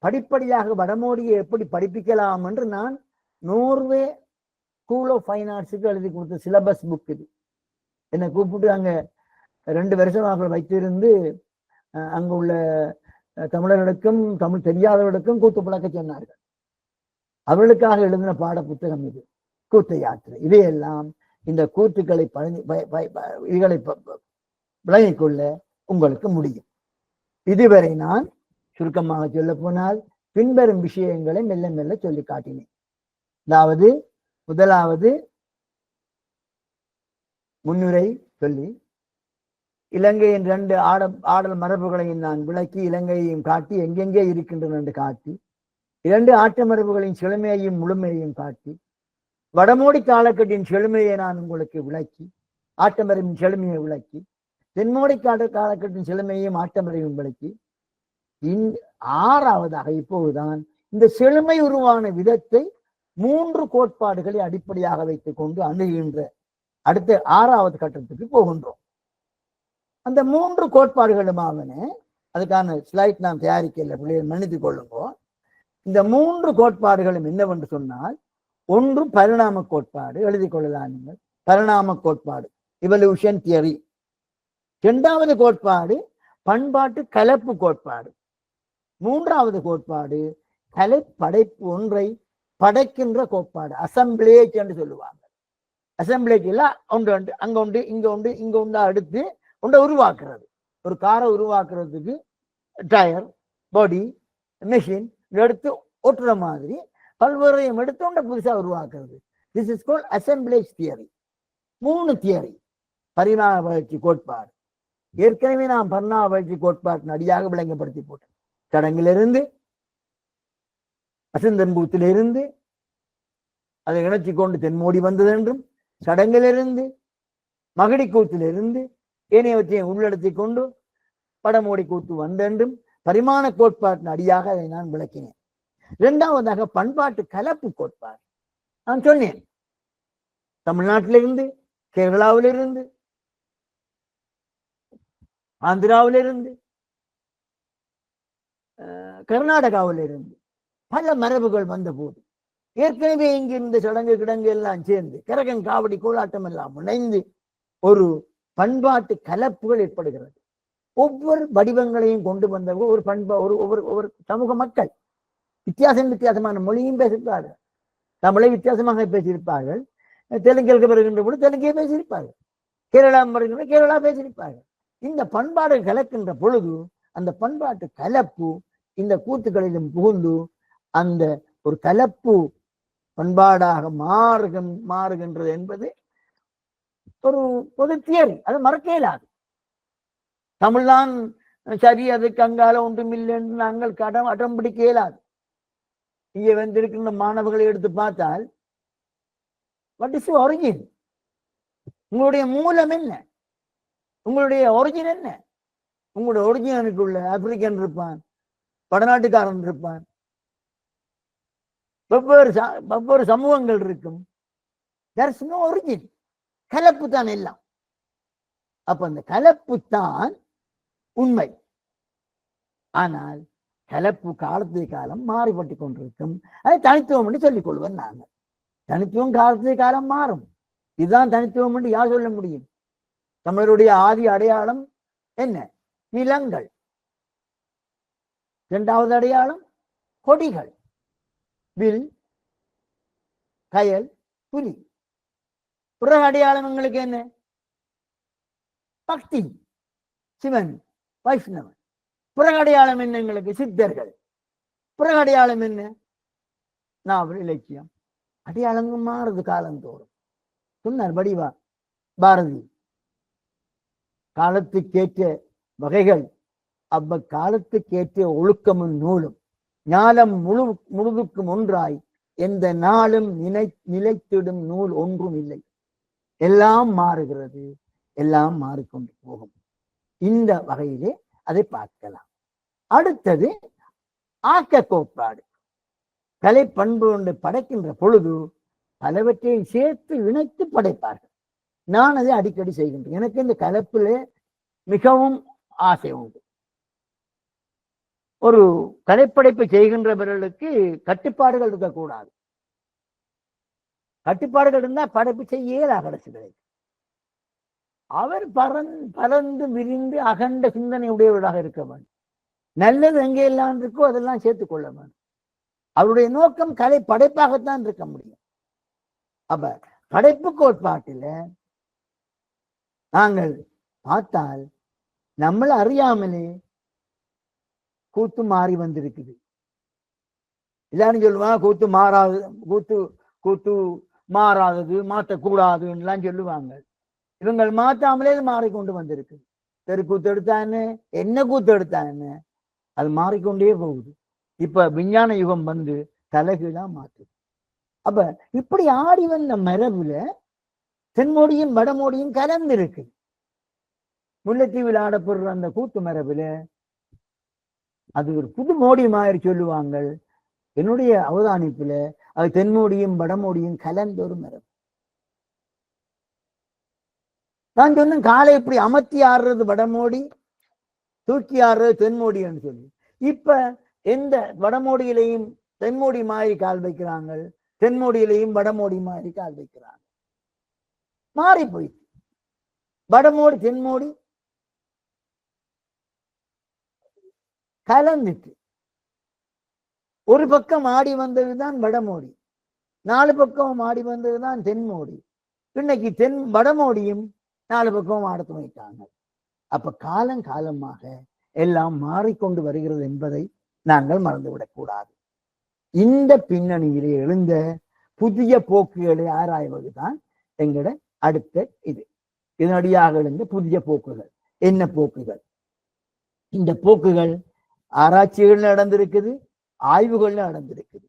படிப்படியாக வடமோடியை எப்படி படிப்பிக்கலாம் என்று நான் நோர்வே ஸ்கூல் ஆஃப் ஃபைன் ஆர்ட்ஸுக்கு எழுதி கொடுத்த சிலபஸ் புக் இது. என்னை கூப்பிட்டு அங்க 2 வருஷமாக வைத்திருந்து அங்கு உள்ள தமிழர்களுக்கும் தமிழ் தெரியாதவர்களுக்கும் கூத்து பழக்க சொன்னார்கள். அவர்களுக்காக எழுதின பாட புத்தகம் இது, கூத்து யாத்திரை. இதையெல்லாம் இந்த கூத்துக்களை இதுகளை விளங்கிக் கொள்ள உங்களுக்கு முடியும். இதுவரை நான் சுருக்கமாக சொல்ல போனால் பின்வரும் விஷயங்களை மெல்ல மெல்ல சொல்லி காட்டினேன். அதாவது முதலாவது முன்னுரை சொல்லி இலங்கையின் 2 ஆடல் மரபுகளையும் நான் விளக்கி, இலங்கையையும் காட்டி, எங்கெங்கே இருக்கின்றன என்று காட்டி, 2 ஆட்ட மரபுகளின் செழுமையையும் முழுமையையும் காட்டி, வடமோடி காலக்கட்டின் செழுமையை நான் உங்களுக்கு விளக்கி, ஆட்டமரபின் செழுமையை விளக்கி, தென்மோடி காலக்கட்டின் செழுமையையும் ஆட்டமரபையும் விளக்கி, 6வதாக இப்போதுதான் இந்த செழுமை உருவான விதத்தை 3 கோட்பாடுகளை அடிப்படையாக வைத்துக் கொண்டு அணுகின்ற அடுத்த 6வது கட்டத்துக்கு போகின்றோம். அந்த 3 கோட்பாடுகளுமாவன, அதுக்கான ஸ்லைட் நாம் தயாரிக்கல, பிள்ளைகள் மன்னித்துக் கொள்ளுங்கோ. இந்த 3 கோட்பாடுகளும் என்னவென்று சொன்னால், ஒன்று பரிணாம கோட்பாடு, எழுதி கொள்ளலாம் நீங்கள், பரிணாம கோட்பாடு, இவல்யூஷன் தியரி. 2வது கோட்பாடு பண்பாட்டு கலப்பு கோட்பாடு. 3வது கோட்பாடு கலை படைப்பு ஒன்றை படைக்கின்ற கோட்பாடு, அசம்பிளேஜ் என்று சொல்லுவாங்க. அசம்பிளேஜ் எல்லாம் ஒன்று ஒன்று, அங்க உண்டு, இங்க உண்டு, இங்க உண்டா எடுத்து ஒன்றை உருவாக்குறது. ஒரு காரை உருவாக்குறதுக்கு டயர், பாடி, மெஷின் எடுத்து ஓட்டுற மாதிரி பல்வேறையும் எடுத்து ஒன்றை புதுசா உருவாக்குறது. This is called assemblage theory. 3 theory. பரிணாம வளர்ச்சி கோட்பாடு ஏற்கனவே நாம் பரிணாம வளர்ச்சி கோட்பாட்டின் அடியாக விளங்கப்படுத்தி போட்டோம். சடங்கிலிருந்து, அசந்தன்பூத்திலிருந்து அதை இணைச்சி கொண்டு தென்மோடி வந்தது என்றும், சடங்கிலிருந்து மகிடி கூத்திலிருந்து ஏனையவற்றை உள்ளடத்தி கொண்டு வடமோடி கூத்து வந்தென்றும் பரிமாண கோட்பாட்டின் அடியாக அதை நான் விளக்கினேன். 2வதாக பண்பாட்டு கலப்பு கோட்பாடு. நான் சொன்னேன், தமிழ்நாட்டிலிருந்து, கேரளாவிலிருந்து, ஆந்திராவிலிருந்து, கர்நாடகாவிலிருந்து பல மரபுகள் வந்த போது ஏற்கனவே இங்கிருந்த சடங்கு கிடங்கு எல்லாம் சேர்ந்து கரகன், காவடி, கோலாட்டம் எல்லாம் இணைந்து ஒரு பண்பாட்டு கலப்புகள் ஏற்படுகிறது. ஒவ்வொரு வடிவங்களையும் கொண்டு வந்தவர்கள் ஒரு ஒவ்வொரு சமூக மக்கள் வித்தியாசமான மொழியும் பேசியிருப்பார்கள். தமிழை வித்தியாசமாக பேசியிருப்பார்கள். தெலுங்கிற்கு வருகின்ற போது தெலுங்கே பேசியிருப்பார்கள். கேரளா வருகின்ற கேரளா பேசியிருப்பார்கள். இந்த பண்பாடு கலக்கின்ற பொழுது அந்த பண்பாட்டு கலப்பு இந்த கூத்துக்களிலும் புகுந்து அந்த ஒரு கலப்பு பண்பாடாக மாறுகின்றது என்பது ஒரு பொது தியரி. அது மறக்க இயலாது. தமிழ்தான் சரி, அதுக்கு அங்கால ஒன்றும் இல்லை என்று நாங்கள் அடம் பிடிக்க இயலாது. இங்கே வந்திருக்கின்ற மாணவர்களை எடுத்து பார்த்தால் வாட் இஸ் ஒரிஜின்? உங்களுடைய மூலம் என்ன? உங்களுடைய ஒரிஜின் என்ன? உங்களுடைய ஒரிஜினுக்குள்ள ஆப்பிரிக்கன் இருப்பான், வடநாட்டுக்காரன் இருப்பான், வெவ்வேறு சமூகங்கள் இருக்கும். there is no origin. கலப்பு தான் எல்லாம். அப்ப அந்த கலப்பு தான் உண்மை. ஆனால் கலப்பு காலத்துக்கு காலம் மாறுபட்டு கொண்டிருக்கும். அது தனித்துவம் என்று சொல்லிக் கொள்வோம். நாங்கள் தனித்துவம் காலத்துக்கு காலம் மாறும். இதுதான் தனித்துவம் என்று யார் சொல்ல முடியும்? தமிழருடைய ஆதி அடையாளம் என்ன? நிலங்கள். இரண்டாவது அடையாளம் கொடிகள், வில், கயல், புலி. பிறகு அடையாளம் எங்களுக்கு என்ன? பக்தி, சிவன், வைஷ்ணவன். பிறகு அடையாளம் என்ன எங்களுக்கு? சித்தர்கள். பிறகு அடையாளம் என்ன? நாவல், இலக்கியம். அடையாளங்கள் மாறுது காலந்தோறும். சொன்னார் வடிவா பாரதி, காலத்துக்கேற்ற வகைகள் அவ்வ காலத்துக்கேற்ற ஒழுக்கமும் நூலும் ஞானம் முழுதுக்கும் ஒன்றாய் எந்த நாளும் நிலைத்திடும் நூல் ஒன்றும் இல்லை. எல்லாம் மாறுகிறது, எல்லாம் மாறிக்கொண்டு போகும். இந்த வகையிலே அதை பார்க்கலாம். அடுத்தது ஆக்க கோட்பாடு. கலை பண்பு கொண்டு படைக்கின்ற பொழுது பலவற்றையும் சேர்த்து இணைத்து படைப்பார்கள். நான் அதை அடிக்கடி செய்கின்றேன். எனக்கு இந்த கலப்பிலே மிகவும் ஆசை உண்டு. ஒரு கலைப்படைப்பை செய்கின்றவர்களுக்கு கட்டுப்பாடுகள் இருக்கக்கூடாது. கட்டுப்பாடுகள் இருந்தால் படைப்பு செய்ய இயலாத கடைசிகளை. அவர் பறந்து விரிந்து அகண்ட சிந்தனை உடையவராக இருக்க வேண்டும். நல்லது எங்கே எல்லாம் இருக்கோ அதெல்லாம் சேர்த்துக் கொள்ள வேண்டும். அவருடைய நோக்கம் கலை படைப்பாகத்தான் இருக்க முடியும். அப்ப படைப்பு கோட்பாட்டில நாங்கள் பார்த்தால் நம்மள அறியாமலே கூத்து மாறி வந்திருக்குது. எல்லாரும் சொல்லுவாங்க கூத்து மாறாது, கூத்து மாறாதது, மாற்றக்கூடாதுன்னு சொல்லுவாங்க. இவங்கள் மாற்றாமலே மாறிக்கொண்டு வந்திருக்கு. தெருக்கூத்து எடுத்தா என்ன கூத்து எடுத்தா என்ன, அது மாறிக்கொண்டே போகுது. இப்ப விஞ்ஞான யுகம் வந்து தலைகீழா மாற்றுது. அப்ப இப்படி ஆடி வந்த மரபுல தென்மோடியும் வடமோடியும் கலந்து இருக்கு. முல்லைத்தீவில் ஆடப்படுற அந்த கூத்து மரபுல அது ஒரு புது மோடி மாதிரி சொல்லுவாங்க. என்னுடைய அவதானிப்புல அது தென்மோடியும் வடமோடியும் கலந்த ஒரு மரபு. நான் சொன்னேன் காலை இப்படி அமர்த்தி ஆடுறது வடமோடி, தூக்கி ஆடுறது தென்மோடின்னு சொல்லி. இப்ப எந்த வடமோடியிலையும் தென்மோடி மாதிரி கால் வைக்கிறாங்க, தென்மோடியிலையும் வடமோடி மாதிரி கால் வைக்கிறாங்க. மாறி போயிடுச்சு. வடமோடி தென்மோடி கலந்துட்டு ஒரு பக்கம் ஆடி வந்ததுதான் வடமோடி, 4 பக்கம் ஆடி வந்ததுதான் தென்மோடி. இன்னைக்கு வடமோடியும் 4 பக்கம் ஆட துணைட்டாங்க. அப்ப காலமாக எல்லாம் மாறிக்கொண்டு வருகிறது என்பதை நாங்கள் மறந்துவிடக் கூடாது. இந்த பின்னணியிலே எழுந்த புதிய போக்குகளை ஆராய்வதுதான் எங்களோட அடுத்த இது. இதனடியாக எழுந்த புதிய போக்குகள் என்ன போக்குகள்? இந்த போக்குகள் ஆராய்ச்சிகள் நடந்திருக்குது, ஆய்வுகள் நடந்திருக்குது.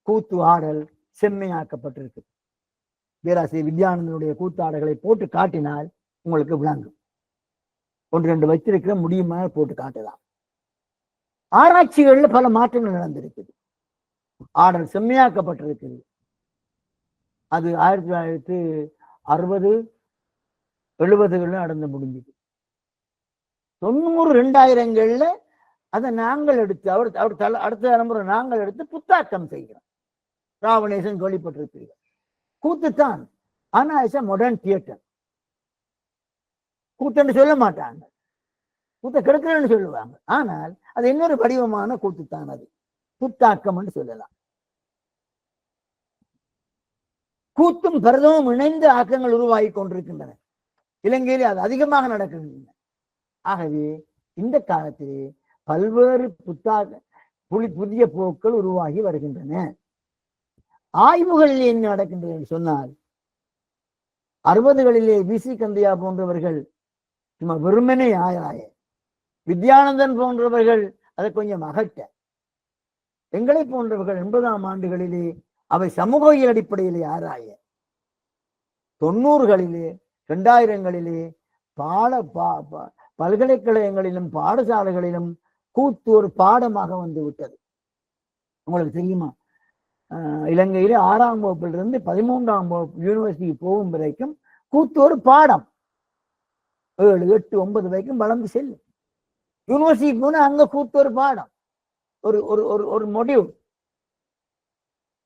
கூத்து ஆடல் செம்மையாக்கப்பட்டிருக்குது. பேராசிரியர் வித்யானந்தனுடைய கூத்தாடல்களை போட்டு காட்டினால் உங்களுக்கு விளங்கும். 1-2 வச்சிருக்கிற முடியுமா போட்டு காட்டலாம். ஆராய்ச்சிகள்ல பல மாற்றங்கள் நடந்திருக்குது. ஆடல் செம்மையாக்கப்பட்டிருக்குது. அது 1960, 70 நடந்து முடிஞ்சது. 90, 2000 அதை நாங்கள் எடுத்து அடுத்த தலைமுறை நாங்கள் எடுத்து புத்தாக்கம் செய்கிறோம். ராவணேசன் கேள்விப்பட்டிருப்பீர்கள். கூத்துத்தான், ஆனா மாடர்ன் தியேட்டர். கூத்துன்னு சொல்ல மாட்டாங்க, கூத்த கெடுக்கிறேன்னு சொல்லுவாங்க. ஆனால் அது இன்னொரு வடிவமான கூத்துத்தான். அது புத்தாக்கம் என்று சொல்லலாம். கூத்தும் பரதமும் இணைந்து ஆக்கங்கள் உருவாகி கொண்டிருக்கின்றன. இலங்கையிலே அது அதிகமாக நடக்கின்றன. ஆகவே இந்த காலத்திலே பல்வேறு புதிய போக்கள் உருவாகி வருகின்றன. ஆய்வுகளில் என்ன நடக்கின்றது என்று சொன்னால், 60களிலே விசி கந்தையா போன்றவர்கள் சும்மா வெறுமனே ஆராய, வித்யானந்தன் போன்றவர்கள் அதை கொஞ்சம் அகற்ற, எங்களை போன்றவர்கள் 80ஆம் ஆண்டுகளிலே அவை சமூகவியல் அடிப்படையிலே ஆராய, 90களிலே 2000களிலே பல்கலைக்கழகங்களிலும் பாடசாலைகளிலும் கூத்து ஒரு பாடமாக வந்து விட்டது. உங்களுக்கு தெரியுமா, இலங்கையிலே 6ஆம் வகுப்பிலிருந்து 13ஆம் வகுப்பு யூனிவர்சிட்டி போகும் வரைக்கும் கூத்து ஒரு பாடம், 7, 8, 9 வரைக்கும் வளர்ந்து செல்லும். யூனிவர்சிட்டி போனா அங்க கூத்து ஒரு பாடம், ஒரு ஒரு ஒரு மொடியூல்.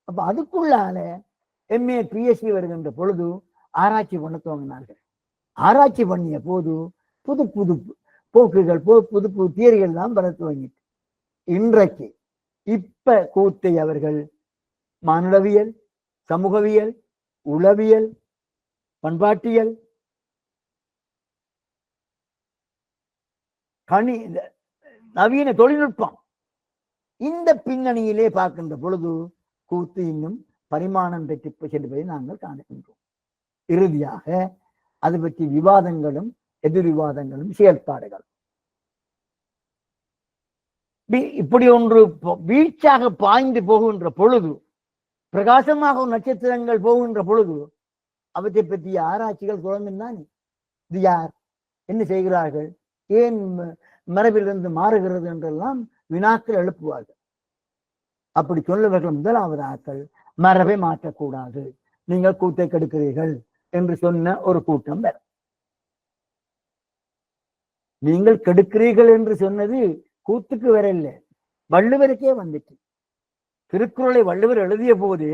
அப்ப அதுக்குள்ளால MA PhD வருகின்ற பொழுது ஆராய்ச்சி பண்ண துவங்கினார்கள். ஆராய்ச்சி பண்ணிய போது புது புது போக்குகள், புது புது தியரிகள் எல்லாம் வர துவங்கிட்டு, இன்றைக்கு இப்ப கூத்தை அவர்கள் மானுடவியல், சமூகவியல், உளவியல், பண்பாட்டியல், நவீன தொழில்நுட்பம், இந்த பின்னணியிலே பார்க்கின்ற பொழுது கூத்து இன்னும் பரிமாணம் பெற்று செல்வதை நாங்கள் காணுகின்றோம். இறுதியாக அது பற்றி விவாதங்களும் எதிர் விவாதங்களும் செயல்பாடுகள். இப்படி ஒன்று வீழ்ச்சியாக பாய்ந்து போகின்ற பொழுது, பிரகாசமாக நட்சத்திரங்கள் போகின்ற பொழுது, அவற்றை பற்றிய ஆராய்ச்சிகள் தொடர்ந்துதான். இது யார், என்ன செய்கிறார்கள், ஏன் மரபிலிருந்து மாறுகிறது என்றெல்லாம் வினாக்கள் எழுப்புவார்கள். அப்படி சொல்லவர்கள் முதலாவது ஆக்கள் மரபை மாற்றக்கூடாது, நீங்கள் கூத்தை கெடுக்கிறீர்கள் என்று சொன்ன ஒரு கூட்டம் வேற. நீங்கள் கெடுக்கிறீர்கள் என்று சொன்னது கூத்துக்கு வேற இல்லை, வள்ளுவருக்கே வந்துட்டு. திருக்குறளை வள்ளுவர் எழுதிய போது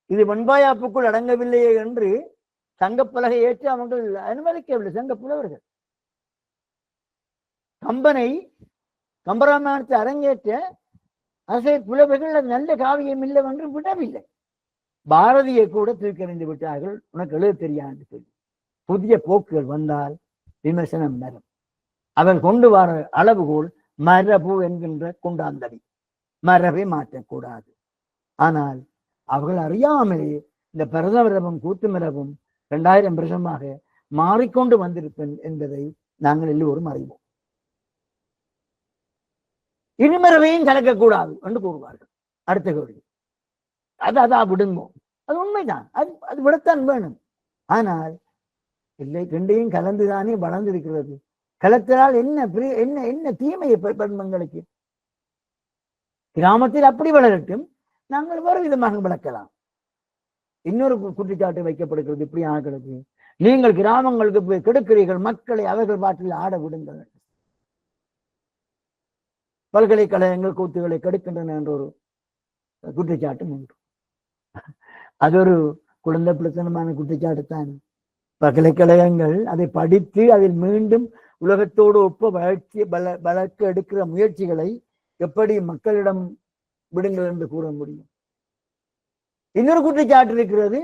இது வெண்பாயாப்புக்குள் அடங்கவில்லையே என்று சங்கப்பலகை ஏற்று அவர்கள் அனுமதிக்கவில்லை. சங்க புலவர்கள் கம்பனை, கம்பராமாயணத்தை அரங்கேற்ற அரசியல் புலவர்கள் அது நல்ல காவியம் இல்லை என்று விடவில்லை. பாரதியை கூட தூக்கறிந்து விட்டார்கள், உனக்கு எழுத தெரியாது சொல்லி. புதிய போக்குகள் வந்தால் விமர்சனம் மரம். அவர் கொண்டு வர அளவுகோல் மரபு என்கின்ற கொண்டாந்தடி, மரபை மாற்றக்கூடாது. ஆனால் அவர்கள் அறியாமலே இந்த பரதமரபும் கூத்து மரபும் 2000 வருஷமாக மாறிக்கொண்டு வந்திருப்பேன் என்பதை நாங்கள் எல்லோரும் அறிவோம். இருமரபையும் கலக்கக்கூடாது என்று கூறுவார்கள். அடுத்த கேள்வி, அதான் விடுங்கோ, அது உண்மைதான், அது விடத்தான் வேணும். ஆனால் இல்லை, ரெண்டையும் கலந்துதானே வளர்ந்திருக்கிறது. கலத்தினால் என்ன என்ன என்ன தீமையை பெண்மங்களுக்கு? கிராமத்தில் அப்படி வளரட்டும், நாங்கள் வேறு விதமாக வளர்க்கலாம். இன்னொரு குற்றச்சாட்டு வைக்கப்படுகிறது இப்படி ஆகிறது, நீங்கள் கிராமங்களுக்கு போய் கெடுக்கிறீர்கள், மக்களை அவர்கள் பாட்டில் ஆட விடுங்கள், பல்கலைக்கழகங்கள் கூத்துகளை கெடுக்கின்றன என்ற ஒரு குற்றச்சாட்டும் உண்டு. அது ஒரு குழந்தை பிள்ளைத்தனமான குற்றச்சாட்டு தான். பல்கலைக்கழகங்கள் அதை படித்து அதில் மீண்டும் உலகத்தோடு ஒப்ப வளர்க்க எடுக்கிற முயற்சிகளை எப்படி மக்களிடம் விடுங்கள் என்று கூற முடியும்? இன்னொரு குற்றச்சாட்டு இருக்கிறது,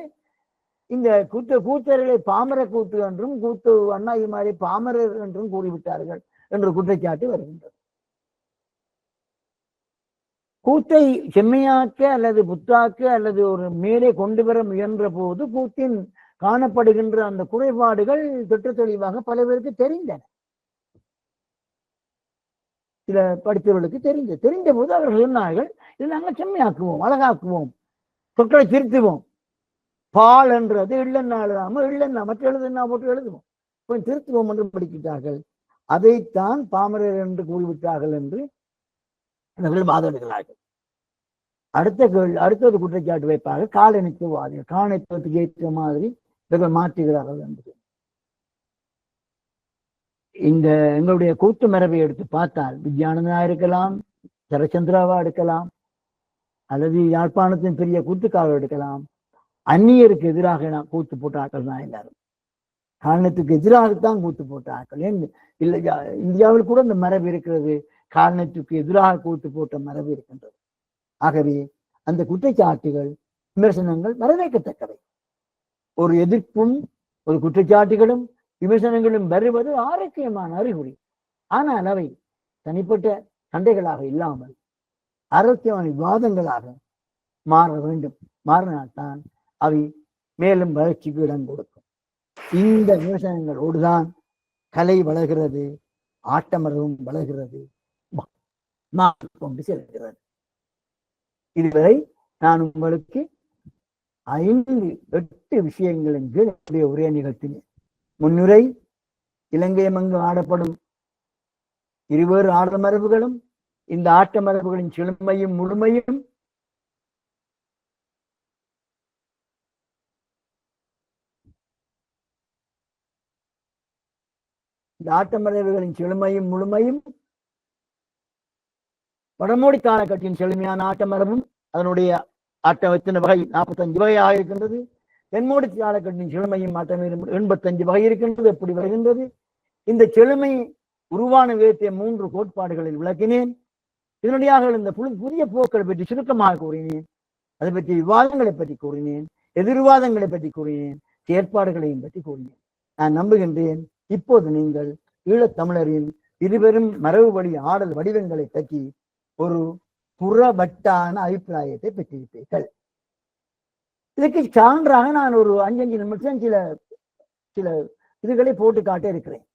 இந்த கூத்தர்களை பாமர கூத்து என்றும் கூத்து அண்ணாயிமாரை பாமரர் என்றும் கூறிவிட்டார்கள் என்ற குற்றச்சாட்டு வருகின்றது. கூத்தை செம்மையாக்க அல்லது புத்தாக்க அல்லது ஒரு மேலே கொண்டு வர முயன்ற போது கூத்தின் காணப்படுகின்ற அந்த குறைபாடுகள் திட்ட தெளிவாக பல பேருக்கு தெரிந்தன. சில படித்தவர்களுக்கு தெரிந்த போது அவர்கள் சொன்னார்கள், இது நாங்கள் செம்மையாக்குவோம், அழகாக்குவோம், சொற்களை திருத்துவோம், பால் என்றது இல்லைன்னா எழுதாம இல்லைன்னா மற்ற எழுதுன்னா போட்டு எழுதுவோம், கொஞ்சம் திருத்துவோம் என்று படிக்கிறார்கள். அதைத்தான் பாமரர் என்று கூறிவிட்டார்கள் என்று அவர்கள் வாதிடுகிறார்கள். அடுத்தது குற்றச்சாட்டு வைப்பாக காலனித்துவாதிகள், காலனித்துவத்துக்கு ஏற்ற மாதிரி இவர்கள் மாற்றுகிறார்கள் என்று. இந்த எங்களுடைய கூத்து மரபை எடுத்து பார்த்தால் வித்யானந்தா இருக்கலாம், சரச்சந்திராவா எடுக்கலாம், அல்லது யாழ்ப்பாணத்தின் பெரிய கூத்துக்காக எடுக்கலாம். அந்நியருக்கு எதிராக கூத்து போட்ட ஆட்கள் தான் எல்லாரும். காலனத்துக்கு எதிராகத்தான் கூத்து போட்ட ஆட்கள். ஏன் இல்லை, இந்தியாவில் கூட இந்த மரபு இருக்கிறது, காலனத்துக்கு எதிராக கூத்து போட்ட மரபு இருக்கின்றது. ஆகவே அந்த குற்றச்சாட்டுகள், விமர்சனங்கள் வரவேற்கத்தக்கவை. ஒரு எதிர்ப்பும் ஒரு குற்றச்சாட்டுகளும் விமர்சனங்களும் வருவது ஆரோக்கியமான அறிகுறி. ஆனால் அவை தனிப்பட்ட சண்டைகளாக இல்லாமல் ஆரோக்கியமான விவாதங்களாக மாற வேண்டும். மாறினால்தான் அவை மேலும் வளர்ச்சிக்கு இடம் கொடுக்கும். இந்த விமர்சனங்களோடுதான் கலை வளர்கிறது, ஆட்டமரவும் வளர்கிறது, கொண்டு செல்கிறது. இதுவரை நான் உங்களுக்கு 5-8 விஷயங்களின் கீழ் உரைய நிகழ்த்தினேன். முன்னுரை, இலங்கையமங்கு ஆடப்படும் இருவேறு ஆட மரபுகளும் இந்த ஆட்ட மரபுகளின் செழுமையும் முழுமையும் இந்த ஆட்ட மரபுகளின் செழுமையும் முழுமையும் வடமோடி காலகட்டத்தின் செழுமையான ஆட்ட மரபும் அதனுடைய ஆட்டம் எத்தனை வகை 45 வகையாக இருக்கின்றது. தென்மோடி காலகட்டத்தின் செழுமையும் ஆட்டம் 85 வகை இருக்கின்றது. எப்படி வருகின்றது? இந்த செழுமை உருவான விதத்தை 3 கோட்பாடுகளில் விளக்கினேன். இதனுடைய இந்த புதிய போக்களை பற்றி சுருக்கமாக கூறினேன். அதை பற்றி விவாதங்களை பற்றி கூறினேன், எதிர்வாதங்களை பற்றி கூறினேன், செயற்பாடுகளையும் பற்றி கூறினேன். நான் நம்புகின்றேன் இப்போது நீங்கள் ஈழத்தமிழரின் இருவரும் மரபு வழி ஆடல் வடிவங்களை பற்றி ஒரு புறவட்டான அபிப்பிராயத்தை பெற்றிருப்பீர்கள். இதுக்கு சான்றாக நான் ஒரு 5 நிமிஷம் சில இதுகளை போட்டு காட்ட இருக்கிறேன்.